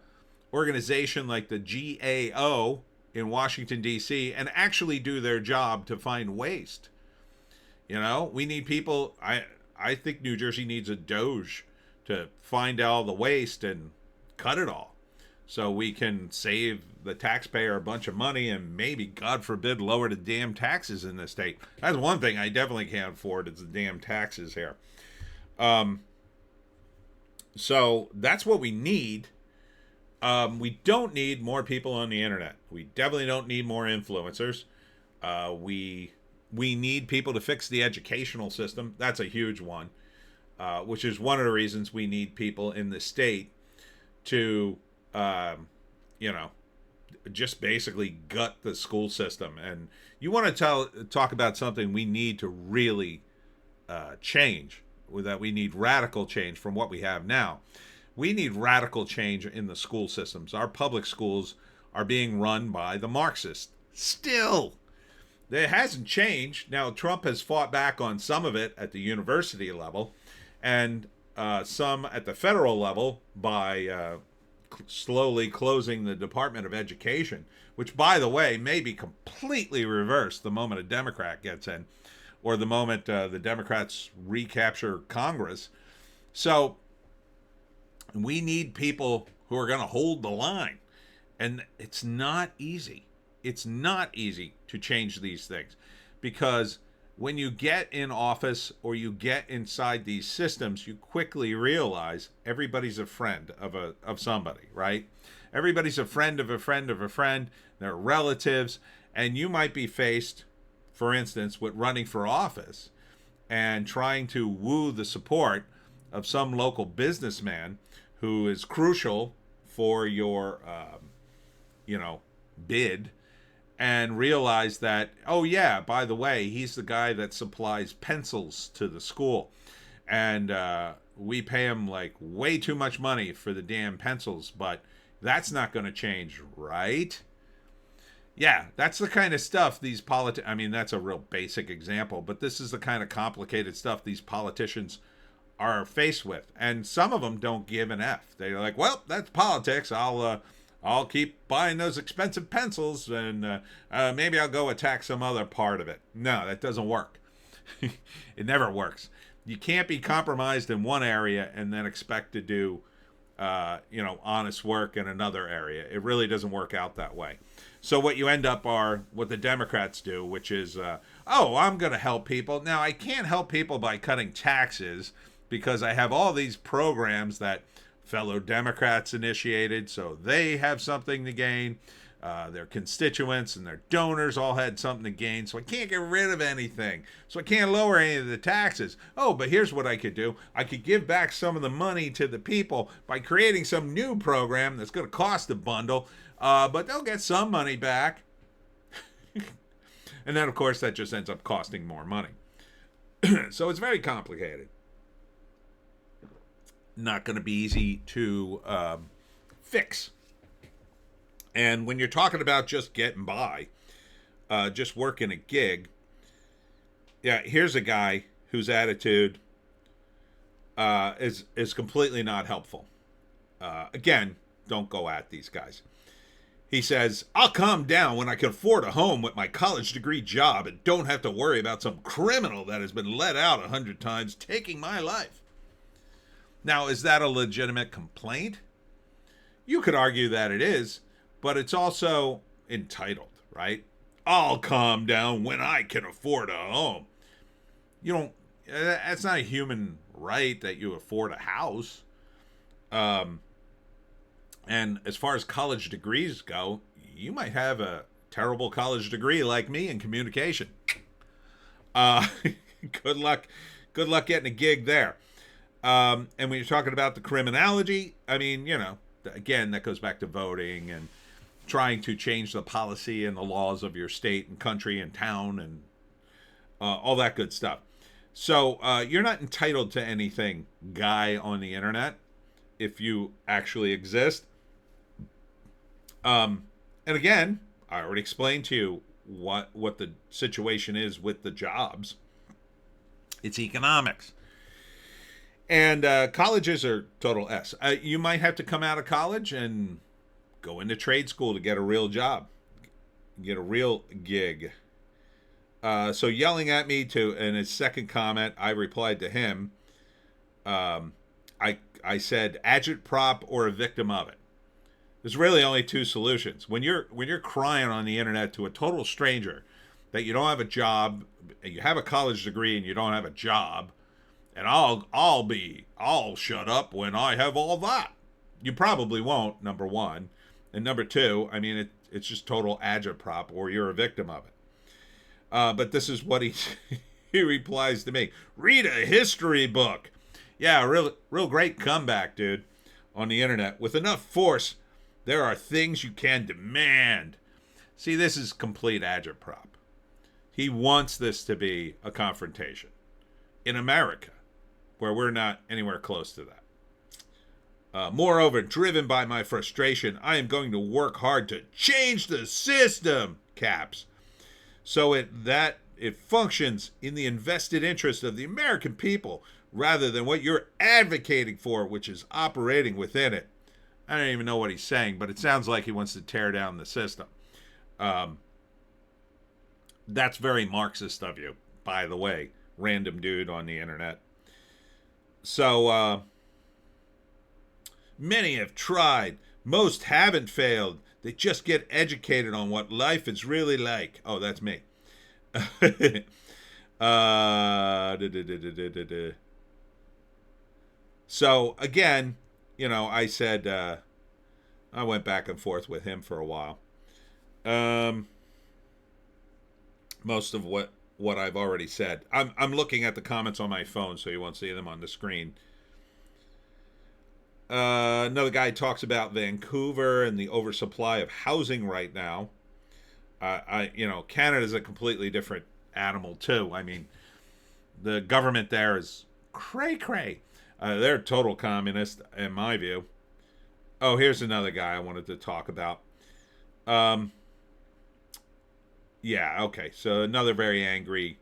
organization like the GAO in Washington, D.C. and actually do their job to find waste. We need people. I think New Jersey needs a Doge to find all the waste and cut it all, so we can save the taxpayer a bunch of money and maybe, God forbid, lower the damn taxes in this state. That's one thing I definitely can't afford is the damn taxes here. So that's what we need. We don't need more people on the internet. We definitely don't need more influencers. We need people to fix the educational system. That's a huge one, which is one of the reasons we need people in the state to, just basically gut the school system. And you want to talk about something we need to really change, that we need radical change from what we have now. We need radical change in the school systems. Our public schools are being run by the Marxists. Still, it hasn't changed. Now, Trump has fought back on some of it at the university level, and some at the federal level by slowly closing the Department of Education, which, by the way, may be completely reversed the moment a Democrat gets in, or the moment the Democrats recapture Congress. So we need people who are going to hold the line. And it's not easy. It's not easy to change these things, because when you get in office or you get inside these systems, you quickly realize everybody's a friend of somebody, right? Everybody's a friend of a friend of a friend. They're relatives. And you might be faced, for instance, with running for office and trying to woo the support of some local businessman who is crucial for your, bid, and realize that, oh yeah, by the way, he's the guy that supplies pencils to the school, and we pay him like way too much money for the damn pencils, but that's not going to change, right? Yeah, that's the kind of stuff these I mean, that's a real basic example, but this is the kind of complicated stuff these politicians are faced with, and some of them don't give an F. They're like, "Well, that's politics. I'll keep buying those expensive pencils, and maybe I'll go attack some other part of it." No, that doesn't work. It never works. You can't be compromised in one area and then expect to do, honest work in another area. It really doesn't work out that way. So what you end up are what the Democrats do, which is, oh, I'm going to help people. Now, I can't help people by cutting taxes because I have all these programs that fellow Democrats initiated, so they have something to gain. Their constituents and their donors all had something to gain, so I can't get rid of anything. So I can't lower any of the taxes. Oh, but here's what I could do. I could give back some of the money to the people by creating some new program that's going to cost a bundle, but they'll get some money back. And then, of course, that just ends up costing more money. So it's very complicated. Not going to be easy to fix. And when you're talking about just getting by, just working a gig, yeah, here's a guy whose attitude is completely not helpful. Again, don't go at these guys. He says, "I'll calm down when I can afford a home with my college degree job and don't have to worry about some criminal that has been let out 100 times taking my life." Now, is that a legitimate complaint? You could argue that it is, but it's also entitled, right? I'll calm down when I can afford a home. You don't, that's not a human right that you afford a house. And as far as college degrees go, you might have a terrible college degree like me in communication. Good luck getting a gig there. And when you're talking about the criminality, I mean, again, that goes back to voting and trying to change the policy and the laws of your state and country and town and all that good stuff. So you're not entitled to anything, guy on the internet, if you actually exist. And again, I already explained to you what the situation is with the jobs. It's economics. And colleges are total S. You might have to come out of college and go into trade school to get a real job, get a real gig. So yelling at me in his second comment, I replied to him. I said agitprop or a victim of it. There's really only two solutions. When you're crying on the internet to a total stranger that you don't have a job, you have a college degree and you don't have a job, and I'll shut up when I have all that. You probably won't, number one. And number two, I mean, it's just total agitprop, or you're a victim of it. But this is what he replies to me. Read a history book. Yeah, real great comeback, dude, on the internet. With enough force, there are things you can demand. See, this is complete agitprop. He wants this to be a confrontation. In America, where we're not anywhere close to that. Moreover, driven by my frustration, I am going to work hard to change the system, caps, so it functions in the invested interest of the American people rather than what you're advocating for, which is operating within it. I don't even know what he's saying, but it sounds like he wants to tear down the system. That's very Marxist of you, by the way, random dude on the internet. So, many have tried. Most haven't failed. They just get educated on what life is really like. Oh, that's me. So, again, I said, I went back and forth with him for a while. Most of what I've already said. I'm looking at the comments on my phone, so you won't see them on the screen. Another guy talks about Vancouver and the oversupply of housing right now. Canada's a completely different animal too. I mean, the government there is cray-cray. They're total communist, in my view. Oh, here's another guy I wanted to talk about. Yeah, okay. So another very angry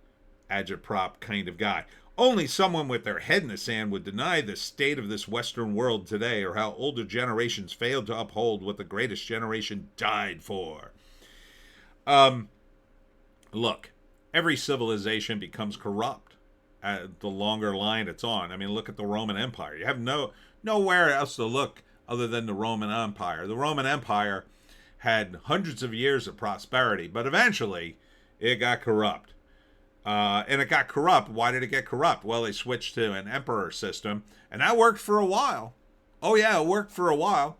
agitprop kind of guy. Only someone with their head in the sand would deny the state of this Western world today, or how older generations failed to uphold what the greatest generation died for. Um, Look, every civilization becomes corrupt the longer line it's on. I mean, look at the Roman Empire. You have nowhere else to look other than the Roman Empire. The Roman Empire had hundreds of years of prosperity, but eventually it got corrupt. And it got corrupt. Why did it get corrupt? Well, they switched to an emperor system, and that worked for a while. Oh, yeah, it worked for a while.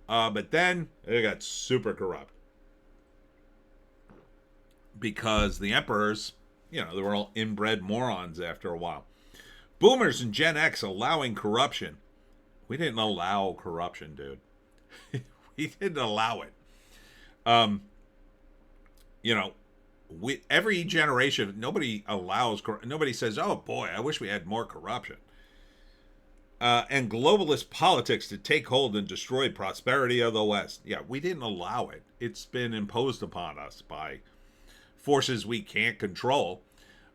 But then it got super corrupt because the emperors, they were all inbred morons after a while. Boomers and Gen X allowing corruption. We didn't allow corruption, dude. We didn't allow it. Um, every generation, nobody says, oh boy, I wish we had more corruption. And globalist politics to take hold and destroy prosperity of the West. Yeah, we didn't allow it. It's been imposed upon us by forces we can't control.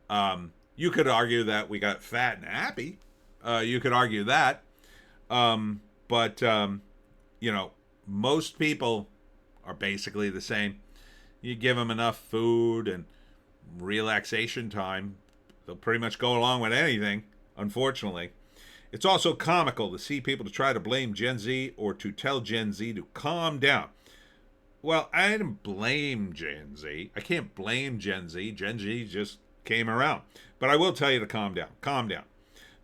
You could argue that we got fat and happy. You could argue that. But most people are basically the same. You give them enough food and relaxation time, they'll pretty much go along with anything, unfortunately. It's also comical to see people to try to blame Gen Z or to tell Gen Z to calm down. Well, I didn't blame Gen Z. I can't blame Gen Z. Gen Z just came around. But I will tell you to calm down. Calm down.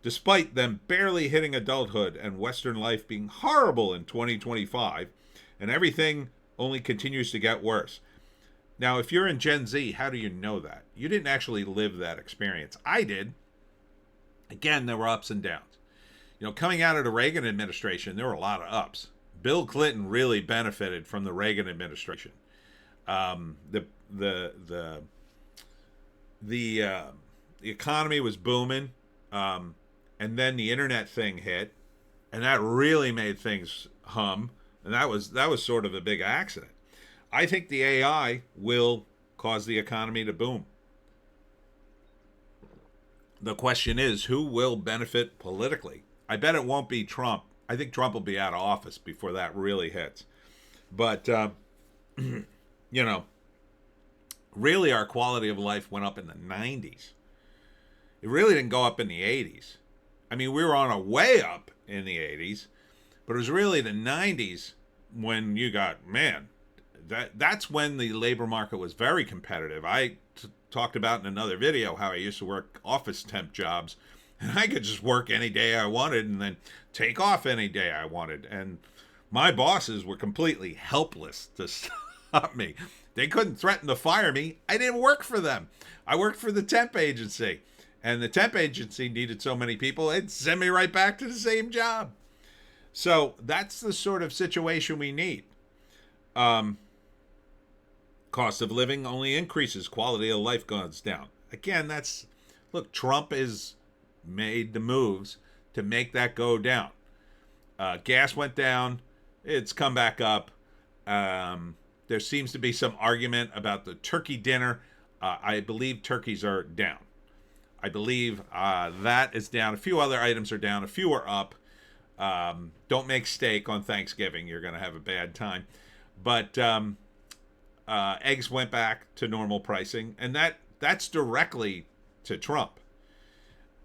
Despite them barely hitting adulthood and Western life being horrible in 2025, and everything only continues to get worse. Now, if you're in Gen Z, how do you know that? You didn't actually live that experience. I did. Again, there were ups and downs. Coming out of the Reagan administration, there were a lot of ups. Bill Clinton really benefited from the Reagan administration. The economy was booming, and then the internet thing hit, and that really made things hum. And that was sort of a big accident. I think the AI will cause the economy to boom. The question is, who will benefit politically? I bet it won't be Trump. I think Trump will be out of office before that really hits. But, really our quality of life went up in the 90s. It really didn't go up in the 80s. I mean, we were on our way up in the 80s, but it was really the 90s when you got, that's when the labor market was very competitive. I talked about in another video how I used to work office temp jobs, and I could just work any day I wanted and then take off any day I wanted. And my bosses were completely helpless to stop me. They couldn't threaten to fire me. I didn't work for them. I worked for the temp agency. And the temp agency needed so many people, it'd send me right back to the same job. So that's the sort of situation we need. Cost of living only increases, quality of life goes down. Again, look, Trump has made the moves to make that go down. Gas went down, it's come back up. There seems to be some argument about the turkey dinner. I believe turkeys are down. I believe that is down. A few other items are down, a few are up. Don't make steak on Thanksgiving. You're going to have a bad time. But eggs went back to normal pricing, and that's directly to Trump.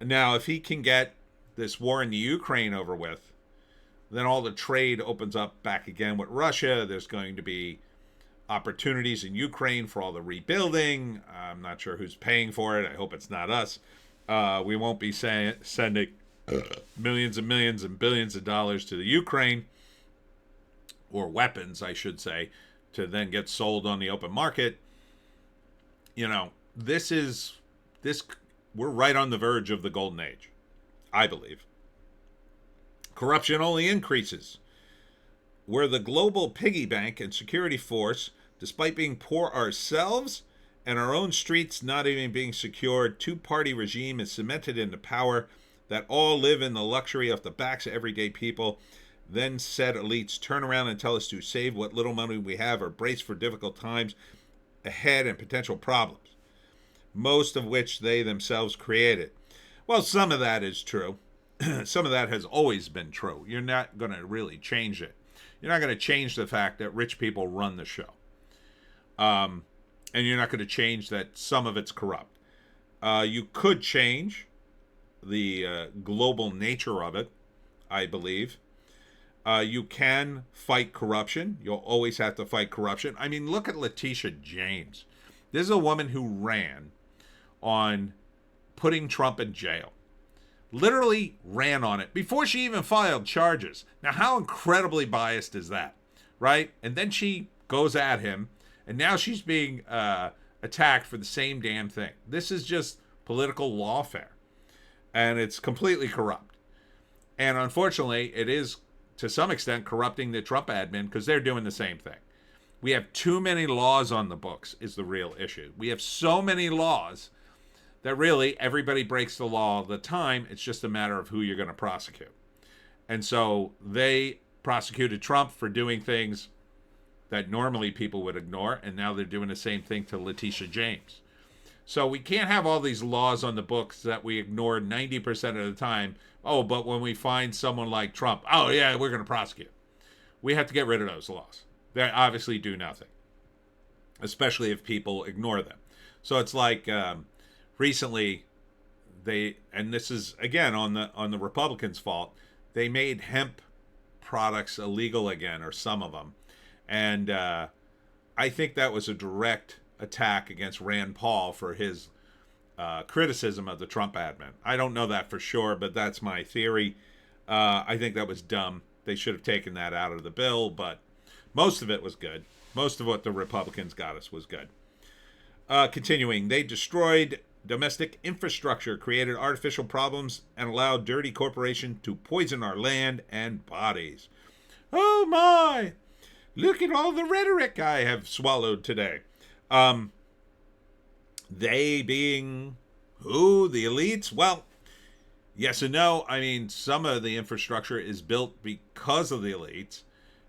Now, if he can get this war in the Ukraine over with, then all the trade opens up back again with Russia. There's going to be opportunities in Ukraine for all the rebuilding. I'm not sure who's paying for it. I hope it's not us. We won't be sending millions and millions and billions of dollars to the Ukraine, or weapons, I should say, to then get sold on the open market. We're right on the verge of the golden age, I believe. Corruption only increases. We're the global piggy bank and security force, despite being poor ourselves and our own streets not even being secured. Two-party regime is cemented into power that all live in the luxury off the backs of everyday people. Then said elites turn around and tell us to save what little money we have or brace for difficult times. ahead and potential problems, most of which they themselves created. Well, some of that is true. Some of that has always been true. You're not going to really change it. You're not going to change the fact that rich people run the show. And you're not going to change that some of it's corrupt. You could change the global nature of it, I believe. You can fight corruption. You'll always have to fight corruption. I mean, look at Letitia James. This is a woman who ran on putting Trump in jail. Literally ran on it before she even filed charges. Now, how incredibly biased is that, right? And then she goes at him, and now she's being attacked for the same damn thing. This is just political lawfare, and it's completely corrupt. And unfortunately, it is, to some extent, corrupting the Trump admin because they're doing the same thing. We have too many laws on the books is the real issue. We have so many laws that really everybody breaks the law all the time. It's just a matter of who you're going to prosecute. And so they prosecuted Trump for doing things that normally people would ignore, and now they're doing the same thing to Letitia James. So we can't have all these laws on the books that we ignore 90% of the time. Oh, but when we find someone like Trump, oh yeah, we're going to prosecute. We have to get rid of those laws. They obviously do nothing, especially if people ignore them. So it's like recently and this is again on the Republicans' fault, they made hemp products illegal again, or some of them. And I think that was a direct attack against Rand Paul for his criticism of the Trump admin. I don't know that for sure, but that's my theory. I think that was dumb. They should have taken that out of the bill, but most of it was good. Most of what the Republicans got us was good. Continuing, they destroyed domestic infrastructure, created artificial problems, and allowed dirty corporations to poison our land and bodies. Oh my! Look at all the rhetoric I have swallowed today. They being who? The elites? Well, yes and no. I mean, some of the infrastructure is built because of the elites,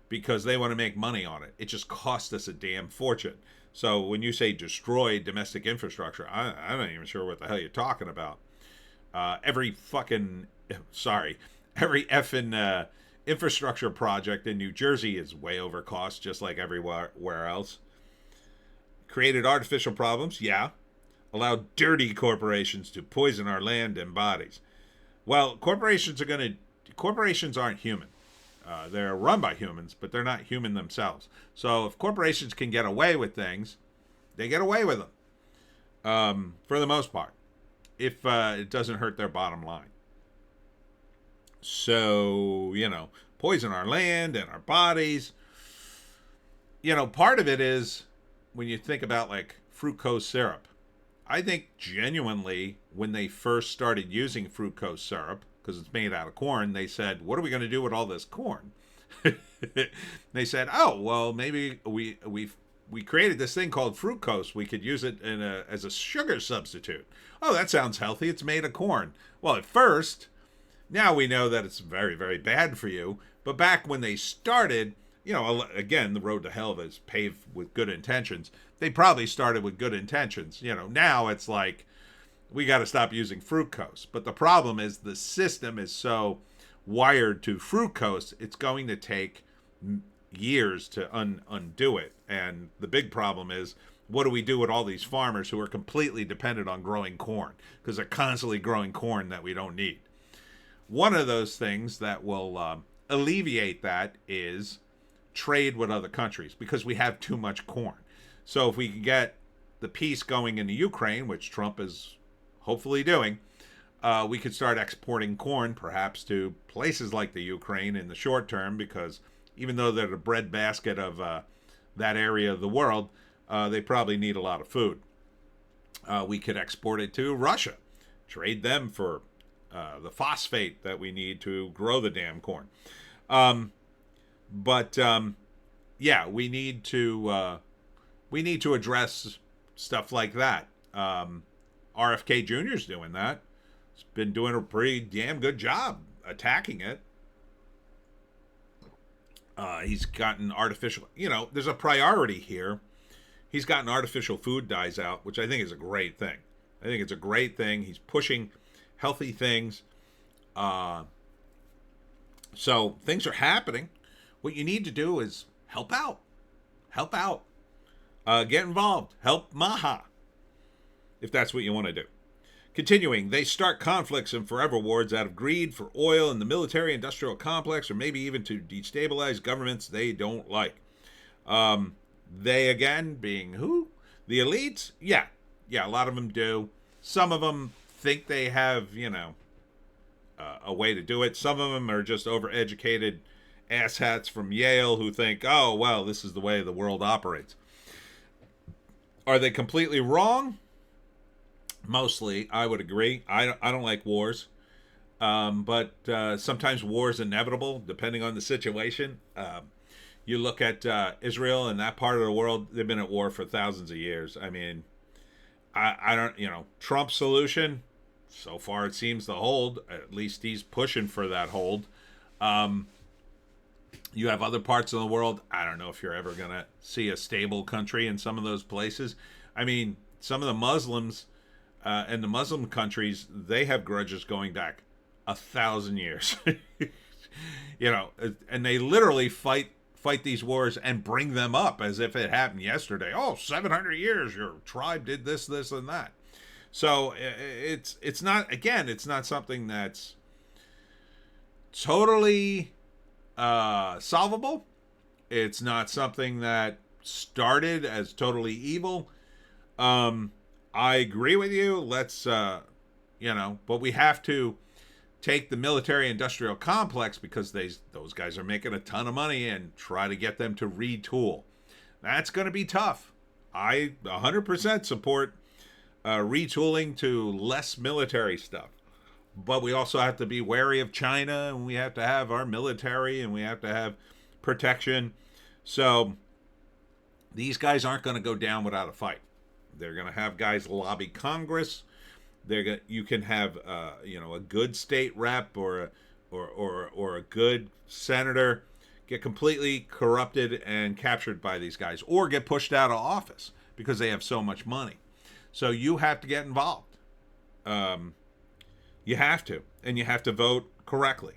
because they want to make money on it. It just cost us a damn fortune. So when you say destroy domestic infrastructure, I'm not even sure what the hell you're talking about. Every effing infrastructure project in New Jersey is way over cost, just like everywhere else. Created artificial problems, yeah. Allowed dirty corporations to poison our land and bodies. Well, corporations aren't human. They're run by humans, but they're not human themselves. So if corporations can get away with things, they get away with them, for the most part, if it doesn't hurt their bottom line. So, poison our land and our bodies. Part of it is when you think about like fructose syrup. I think genuinely when they first started using fructose syrup, because it's made out of corn, they said, what are we going to do with all this corn? They said, oh, well, maybe we created this thing called fructose. We could use it as a sugar substitute. Oh, that sounds healthy. It's made of corn. Well, at first, now we know that it's very, very bad for you. But back when they started, again, the road to hell is paved with good intentions. They probably started with good intentions. Now it's like, we got to stop using fructose. But the problem is the system is so wired to fructose, it's going to take years to undo it. And the big problem is, what do we do with all these farmers who are completely dependent on growing corn? Because they're constantly growing corn that we don't need. One of those things that will alleviate that is trade with other countries, because we have too much corn. So if we can get the peace going in the Ukraine, which Trump is hopefully doing, we could start exporting corn perhaps to places like the Ukraine in the short term, because even though they're the breadbasket of that area of the world, they probably need a lot of food. We could export it to Russia, trade them for the phosphate that we need to grow the damn corn. Yeah, we need to address stuff like that. RFK Jr.'s doing that. He's been doing a pretty damn good job attacking it. He's gotten artificial, there's a priority here he's gotten artificial food dyes out, which I think is a great thing. I think it's a great thing. He's pushing healthy things. So things are happening. What you need to do is help out. Help out. Get involved. Help Maha, if that's what you want to do. Continuing, they start conflicts and forever wars out of greed for oil in the military-industrial complex, or maybe even to destabilize governments they don't like. They, again, being who? The elites? Yeah, a lot of them do. Some of them think they have, a way to do it. Some of them are just overeducated asshats from Yale who think, oh, well, this is the way the world operates. Are they completely wrong? Mostly, I would agree. I don't like wars. But sometimes war is inevitable, depending on the situation. You look at Israel and that part of the world, they've been at war for thousands of years. I mean, I don't, Trump's solution, so far it seems to hold. At least he's pushing for that hold. You have other parts of the world. I don't know if you're ever going to see a stable country in some of those places. I mean, some of the Muslims and the Muslim countries, they have grudges going back 1,000 years. And they literally fight these wars and bring them up as if it happened yesterday. Oh, 700 years, your tribe did this, and that. So it's not something that's totally solvable. It's not something that started as totally evil. I agree with you. Let's, but we have to take the military-industrial complex because those guys are making a ton of money and try to get them to retool. That's going to be tough. I 100% support retooling to less military stuff. But we also have to be wary of China, and we have to have our military, and we have to have protection. So these guys aren't going to go down without a fight. They're going to have guys lobby Congress. You can have a good state rep or a good senator get completely corrupted and captured by these guys, or get pushed out of office because they have so much money. So you have to get involved. You have to, and you have to vote correctly.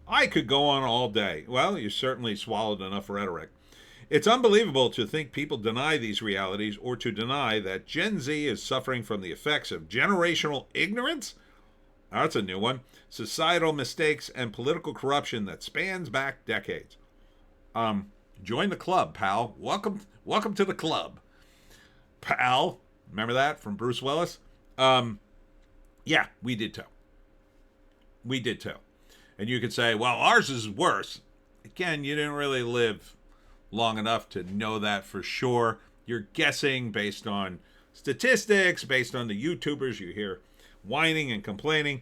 I could go on all day. Well, you certainly swallowed enough rhetoric. It's unbelievable to think people deny these realities, or to deny that Gen Z is suffering from the effects of generational ignorance. That's a new one. Societal mistakes and political corruption that spans back decades. Join the club, pal. Welcome to the club, pal. Remember that from Bruce Willis? Yeah, we did too. And you could say, well, ours is worse. Again, you didn't really live long enough to know that for sure. You're guessing based on statistics, based on the YouTubers you hear whining and complaining.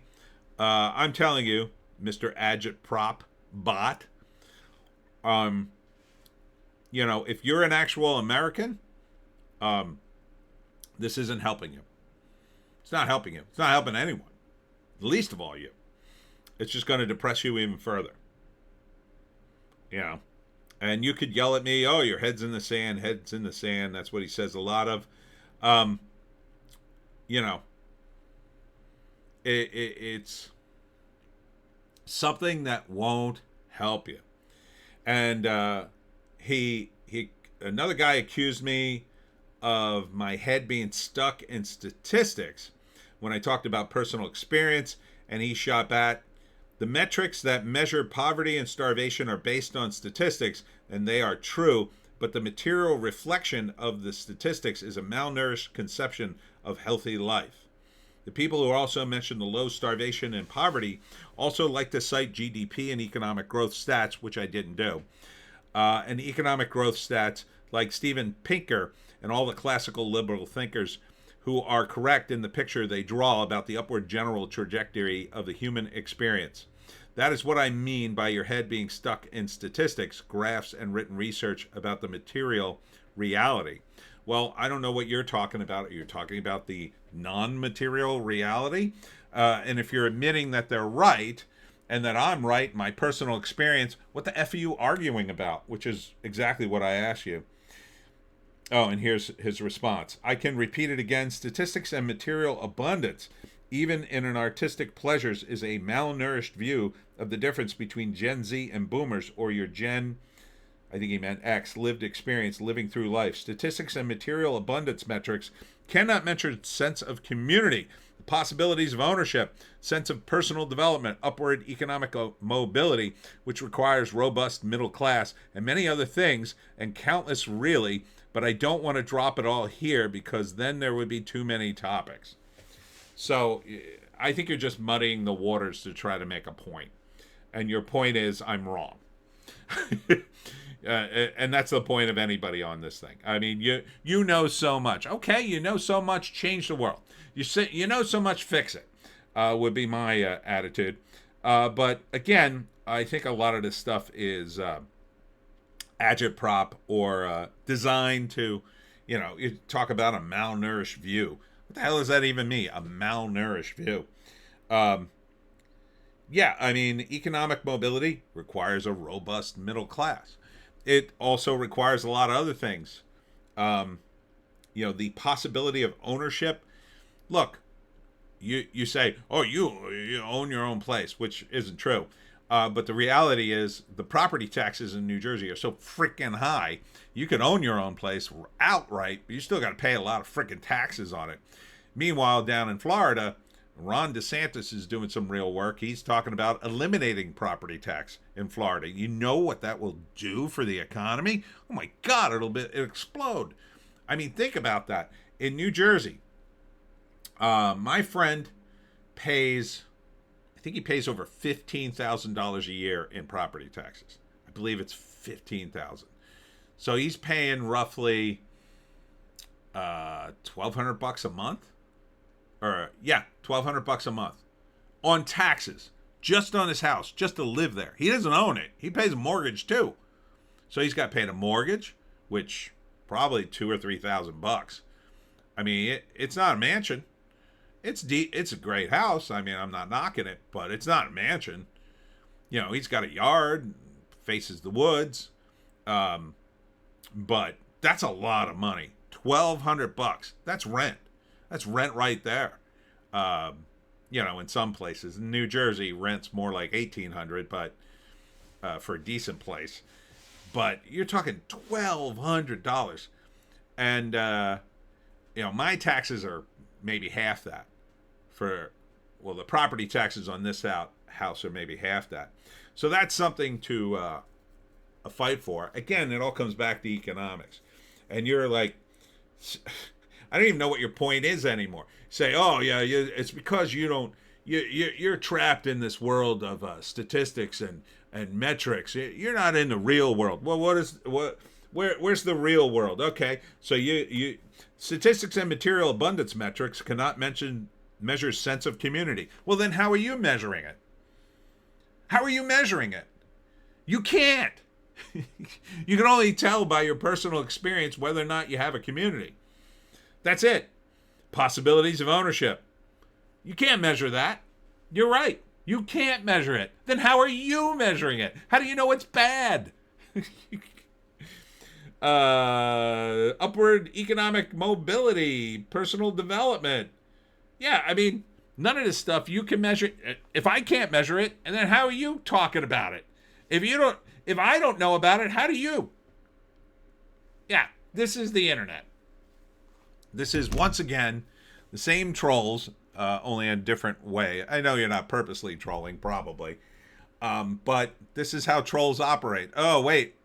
I'm telling you, Mr. Agitprop bot, if you're an actual American, this isn't helping you. It's not helping you. It's not helping anyone. Least of all you. It's just going to depress you even further. And you could yell at me, oh, your head's in the sand, That's what he says a lot of. It's something that won't help you. And another guy accused me of my head being stuck in statistics when I talked about personal experience, and he shot back. The metrics that measure poverty and starvation are based on statistics, and they are true, but the material reflection of the statistics is a malnourished conception of healthy life. The people who also mention the low starvation and poverty also like to cite GDP and economic growth stats, which I didn't do. And economic growth stats like Steven Pinker and all the classical liberal thinkers who are correct in the picture they draw about the upward general trajectory of the human experience. That is what I mean by your head being stuck in statistics, graphs, and written research about the material reality. Well, I don't know what you're talking about. You're talking about the non-material reality. And if you're admitting that they're right, and that I'm right, my personal experience, what the F are you arguing about? Which is exactly what I asked you. Oh, and here's his response. I can repeat it again. Statistics and material abundance, even in an artistic pleasures, is a malnourished view of the difference between Gen Z and boomers, or your Gen, I think he meant X, lived experience living through life. Statistics and material abundance metrics cannot measure sense of community, the possibilities of ownership, sense of personal development, upward economic mobility, which requires robust middle class, and many other things, and countless really, but I don't want to drop it all here because then there would be too many topics. So I think you're just muddying the waters to try to make a point. And your point is, I'm wrong. And that's the point of anybody on this thing. I mean, you know so much. Okay, you know so much, change the world. You know so much, fix it, would be my attitude. But again, I think a lot of this stuff is agitprop or designed to, you talk about a malnourished view. What the hell does that even mean? A malnourished view. Yeah, I mean, economic mobility requires a robust middle class. It also requires a lot of other things. The possibility of ownership. Look, you say, oh, you own your own place, which isn't true. But the reality is the property taxes in New Jersey are so freaking high. You can own your own place outright, but you still got to pay a lot of freaking taxes on it. Meanwhile, down in Florida, Ron DeSantis is doing some real work. He's talking about eliminating property tax in Florida. You know what that will do for the economy? Oh my God, it'll explode. I mean, think about that. In New Jersey, my friend pays, I think he pays over $15,000 a year in property taxes. I believe it's $15,000. So he's paying roughly $1,200 a month. $1,200 a month on taxes, just on his house, just to live there. He doesn't own it. He pays a mortgage too. So he's got paid a mortgage, which probably $2,000 or $3,000. I mean, it's not a mansion. It's a great house. I mean, I'm not knocking it, but it's not a mansion. He's got a yard, faces the woods. But that's a lot of money. $1,200. That's rent. That's rent right there. In some places. In New Jersey, rent's more like $1,800, but for a decent place. But you're talking $1,200. And, my taxes are maybe half that. The property taxes on this house are maybe half that. So that's something to fight for. Again, it all comes back to economics. And you're like, I don't even know what your point is anymore. Say, oh yeah, it's because you're trapped in this world of statistics and metrics. You're not in the real world. Well, where's the real world? Okay, so you statistics and material abundance metrics cannot measure sense of community. Well, then how are you measuring it? How are you measuring it? You can't. You can only tell by your personal experience whether or not you have a community. That's it. Possibilities of ownership. You can't measure that. You're right. You can't measure it. Then how are you measuring it? How do you know it's bad? Upward economic mobility, personal development. Yeah, I mean, none of this stuff you can measure. If I can't measure it, and then how are you talking about it? If I don't know about it, how do you? Yeah, this is the internet. This is, once again, the same trolls, only in a different way. I know you're not purposely trolling, probably. But this is how trolls operate. Oh, wait.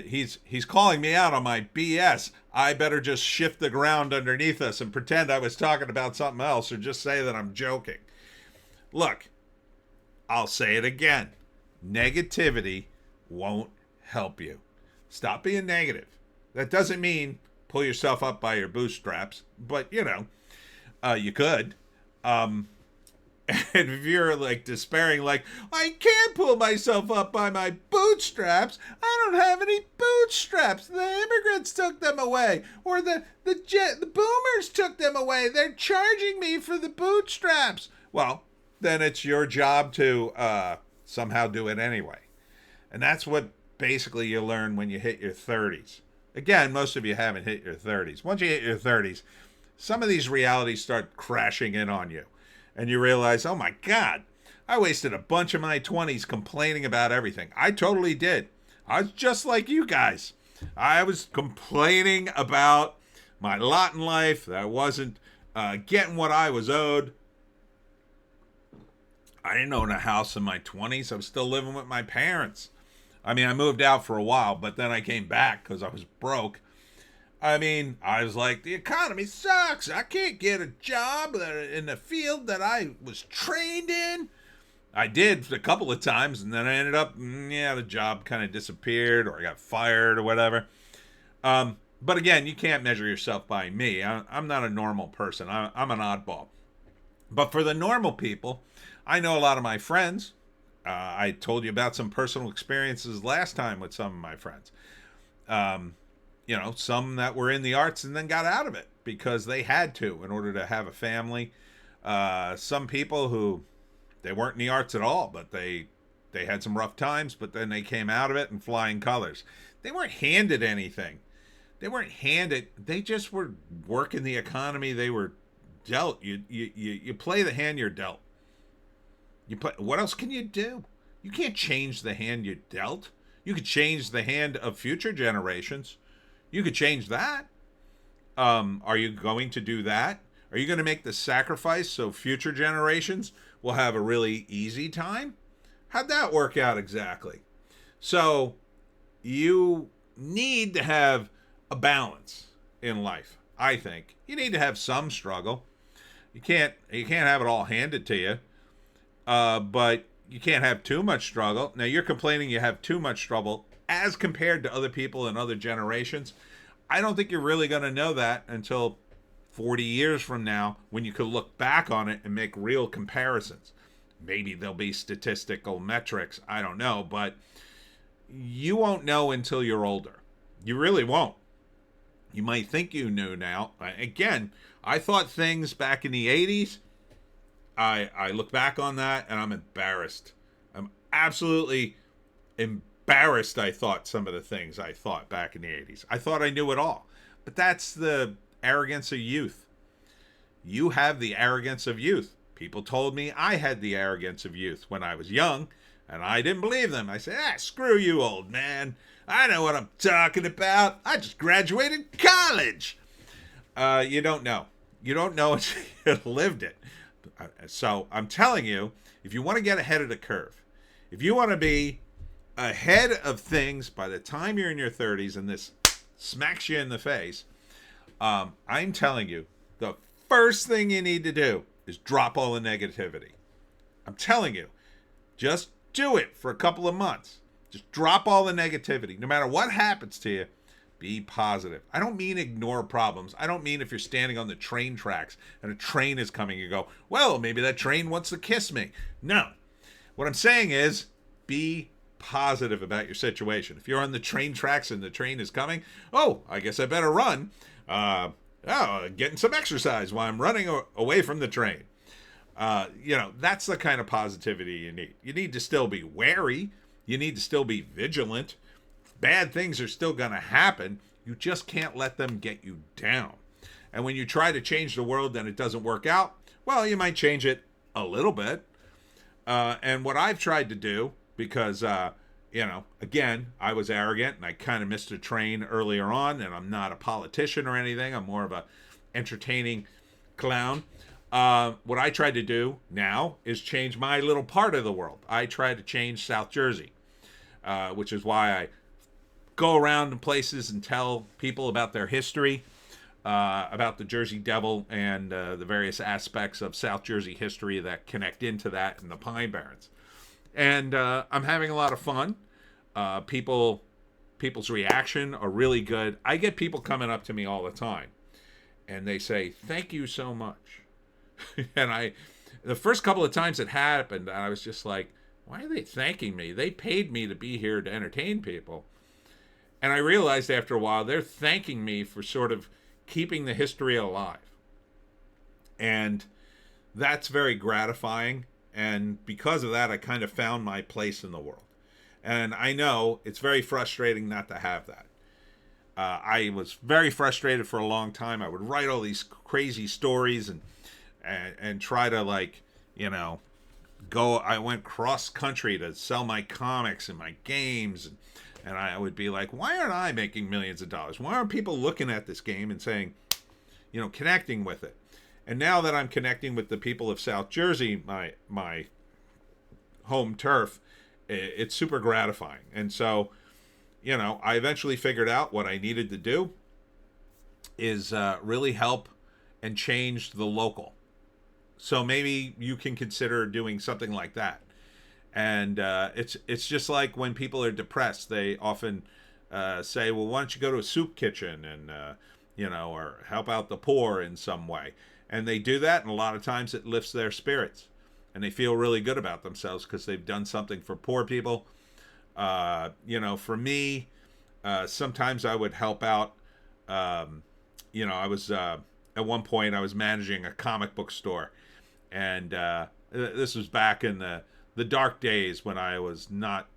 He's calling me out on my BS. I better just shift the ground underneath us and pretend I was talking about something else, or just say that I'm joking. Look, I'll say it again. Negativity won't help you. Stop being negative. That doesn't mean pull yourself up by your bootstraps, but you could. And if you're like despairing, like, I can't pull myself up by my bootstraps, I don't have any bootstraps, the immigrants took them away, or the boomers took them away, they're charging me for the bootstraps. Well, then it's your job to somehow do it anyway. And that's what basically you learn when you hit your 30s. Again, most of you haven't hit your 30s. Once you hit your 30s, some of these realities start crashing in on you. And you realize, oh my God, I wasted a bunch of my 20s complaining about everything. I totally did. I was just like you guys. I was complaining about my lot in life, that I wasn't getting what I was owed. I didn't own a house in my 20s. I was still living with my parents. I mean, I moved out for a while, but then I came back because I was broke. I mean, I was like, the economy sucks. I can't get a job in the field that I was trained in. I did a couple of times, and then I ended up, the job kind of disappeared, or I got fired or whatever. But again, you can't measure yourself by me. I'm not a normal person. I'm an oddball. But for the normal people, I know a lot of my friends. I told you about some personal experiences last time with some of my friends. Some that were in the arts and then got out of it because they had to in order to have a family. Some people who they weren't in the arts at all, but they had some rough times, but then they came out of it in flying colors. They weren't handed anything. They just were working the economy they were dealt. You play the hand you're dealt. What else can you do? You can't change the hand you dealt. You could change the hand of future generations. You could change that. Are you going to do that? Are you going to make the sacrifice so future generations will have a really easy time? How'd that work out exactly? So you need to have a balance in life, I think. You need to have some struggle. You can't have it all handed to you. But you can't have too much struggle. Now, you're complaining you have too much trouble as compared to other people in other generations. I don't think you're really going to know that until 40 years from now, when you could look back on it and make real comparisons. Maybe there'll be statistical metrics. I don't know. But you won't know until you're older. You really won't. You might think you knew now. Again, I thought things back in the 80s. I look back on that and I'm embarrassed. I'm absolutely embarrassed. I thought some of the things I thought back in the 80s. I thought I knew it all. But that's the arrogance of youth. You have the arrogance of youth. People told me I had the arrogance of youth when I was young, and I didn't believe them. I said, screw you, old man. I know what I'm talking about. I just graduated college. You don't know. You don't know until you lived it. So I'm telling you, if you want to get ahead of the curve, if you want to be ahead of things by the time you're in your 30s and this smacks you in the face, I'm telling you, the first thing you need to do is drop all the negativity. I'm telling you, just do it for a couple of months. Just drop all the negativity. No matter what happens to you, be positive. I don't mean ignore problems. I don't mean if you're standing on the train tracks and a train is coming, you go, well, maybe that train wants to kiss me. No. What I'm saying is be positive about your situation. If you're on the train tracks and the train is coming, I guess I better run. Getting some exercise while I'm running away from the train. That's the kind of positivity you need. You need to still be wary. You need to still be vigilant. Bad things are still going to happen. You just can't let them get you down. And when you try to change the world and it doesn't work out, well, you might change it a little bit. And what I've tried to do, because, again, I was arrogant and I kind of missed a train earlier on, and I'm not a politician or anything. I'm more of a entertaining clown. What I try to do now is change my little part of the world. I try to change South Jersey, which is why I go around in places and tell people about their history, about the Jersey Devil and the various aspects of South Jersey history that connect into that and the Pine Barrens. And I'm having a lot of fun. People's reaction are really good. I get people coming up to me all the time, and they say, "Thank you so much." And the first couple of times it happened, I was just like, why are they thanking me? They paid me to be here to entertain people. And I realized after a while, they're thanking me for sort of keeping the history alive. And that's very gratifying. And because of that, I kind of found my place in the world. And I know it's very frustrating not to have that. I was very frustrated for a long time. I would write all these crazy stories and try to, like, you know, go. I went cross country to sell my comics and my games, and I would be like, why aren't I making millions of dollars? Why aren't people looking at this game and saying, you know, connecting with it? And now that I'm connecting with the people of South Jersey, my home turf, it's super gratifying. And so, you know, I eventually figured out what I needed to do is really help and change the local. So maybe you can consider doing something like that. And it's just like when people are depressed, they often say, well, why don't you go to a soup kitchen and, you know, or help out the poor in some way. And they do that, and a lot of times it lifts their spirits. And they feel really good about themselves because they've done something for poor people. You know, for me, sometimes I would help out. You know, I was at one point I was managing a comic book store, and this was back in the dark days when I was not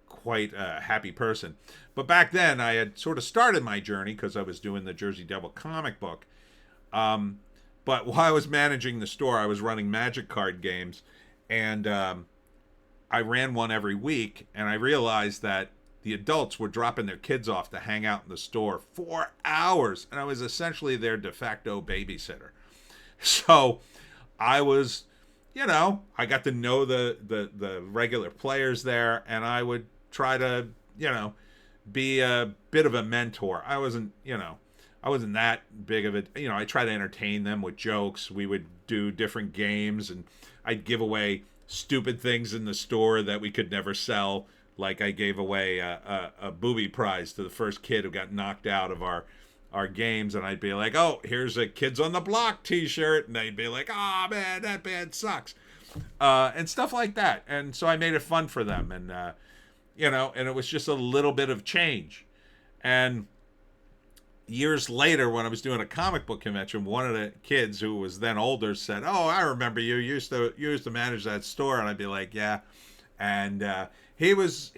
quite a happy person. But back then, I had sort of started my journey because I was doing the Jersey Devil comic book. But while I was managing the store, I was running Magic card games, and I ran one every week, and I realized that the adults were dropping their kids off to hang out in the store 4 hours, and I was essentially their de facto babysitter. So I was, you know, I got to know the regular players there, and I would try to, you know, be a bit of a mentor. I wasn't, you know, I wasn't that big of a, you know, I try to entertain them with jokes. We would do different games, and I'd give away stupid things in the store that we could never sell. Like I gave away a booby prize to the first kid who got knocked out of our games, and I'd be like, oh, here's a Kids on the Block t-shirt, and they'd be like, oh man, that band sucks, and stuff like that. And so I made it fun for them, and you know, and it was just a little bit of change. And years later, when I was doing a comic book convention, one of the kids who was then older said, oh, I remember you used to manage that store. And I'd be like, yeah. And he was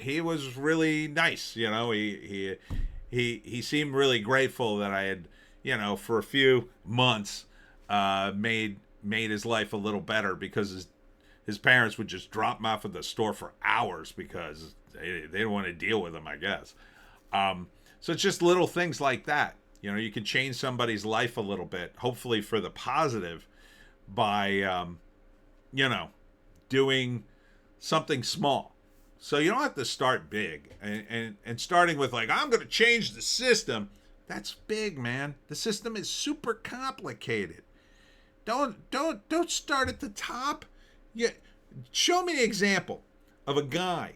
really nice. You know, he seemed really grateful that I had, you know, for a few months made his life a little better, because his parents would just drop him off at the store for hours because they didn't want to deal with him, I guess. So it's just little things like that. You know, you can change somebody's life a little bit, hopefully for the positive, by, you know, doing something small. So you don't have to start big. And starting with, like, I'm going to change the system, that's big, man. The system is super complicated. Don't start at the top. Show me an example of a guy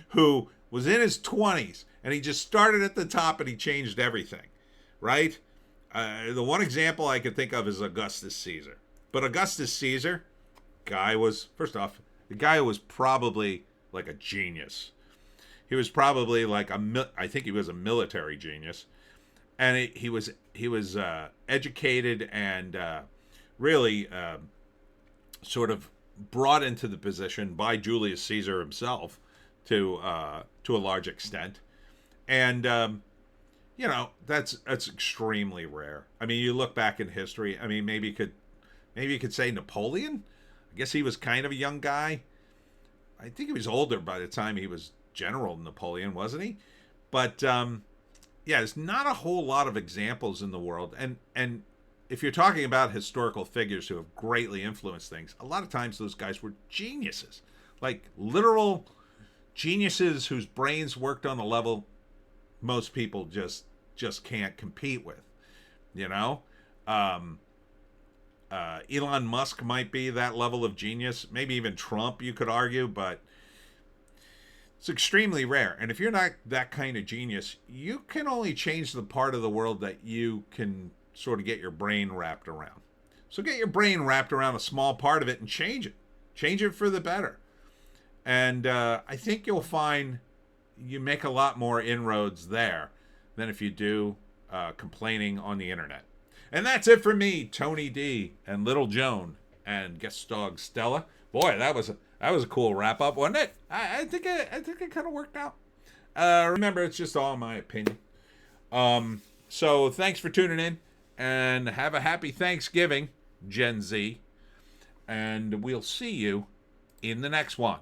who was in his 20s, and he just started at the top and he changed everything, right? The one example I could think of is Augustus Caesar. But Augustus Caesar, first off, the guy was probably like a genius. He was probably like I think he was a military genius. And he was educated and really sort of brought into the position by Julius Caesar himself to a large extent. And you know, that's extremely rare. I mean, you look back in history. I mean, maybe you could say Napoleon. I guess he was kind of a young guy. I think he was older by the time he was General Napoleon, wasn't he? But yeah, there's not a whole lot of examples in the world. And if you're talking about historical figures who have greatly influenced things, a lot of times those guys were geniuses, like literal geniuses whose brains worked on a level most people just can't compete with. You know, Elon Musk might be that level of genius. Maybe even Trump, you could argue, but it's extremely rare. And if you're not that kind of genius, you can only change the part of the world that you can sort of get your brain wrapped around. So get your brain wrapped around a small part of it and change it. Change it for the better. And I think you'll find you make a lot more inroads there than if you do complaining on the internet. And that's it for me, Tony D, and Little Joan, and guest dog Stella. Boy, that was a cool wrap up, wasn't it? I think it kind of worked out. Remember, it's just all my opinion. So thanks for tuning in, and have a happy Thanksgiving, Gen Z. And we'll see you in the next one.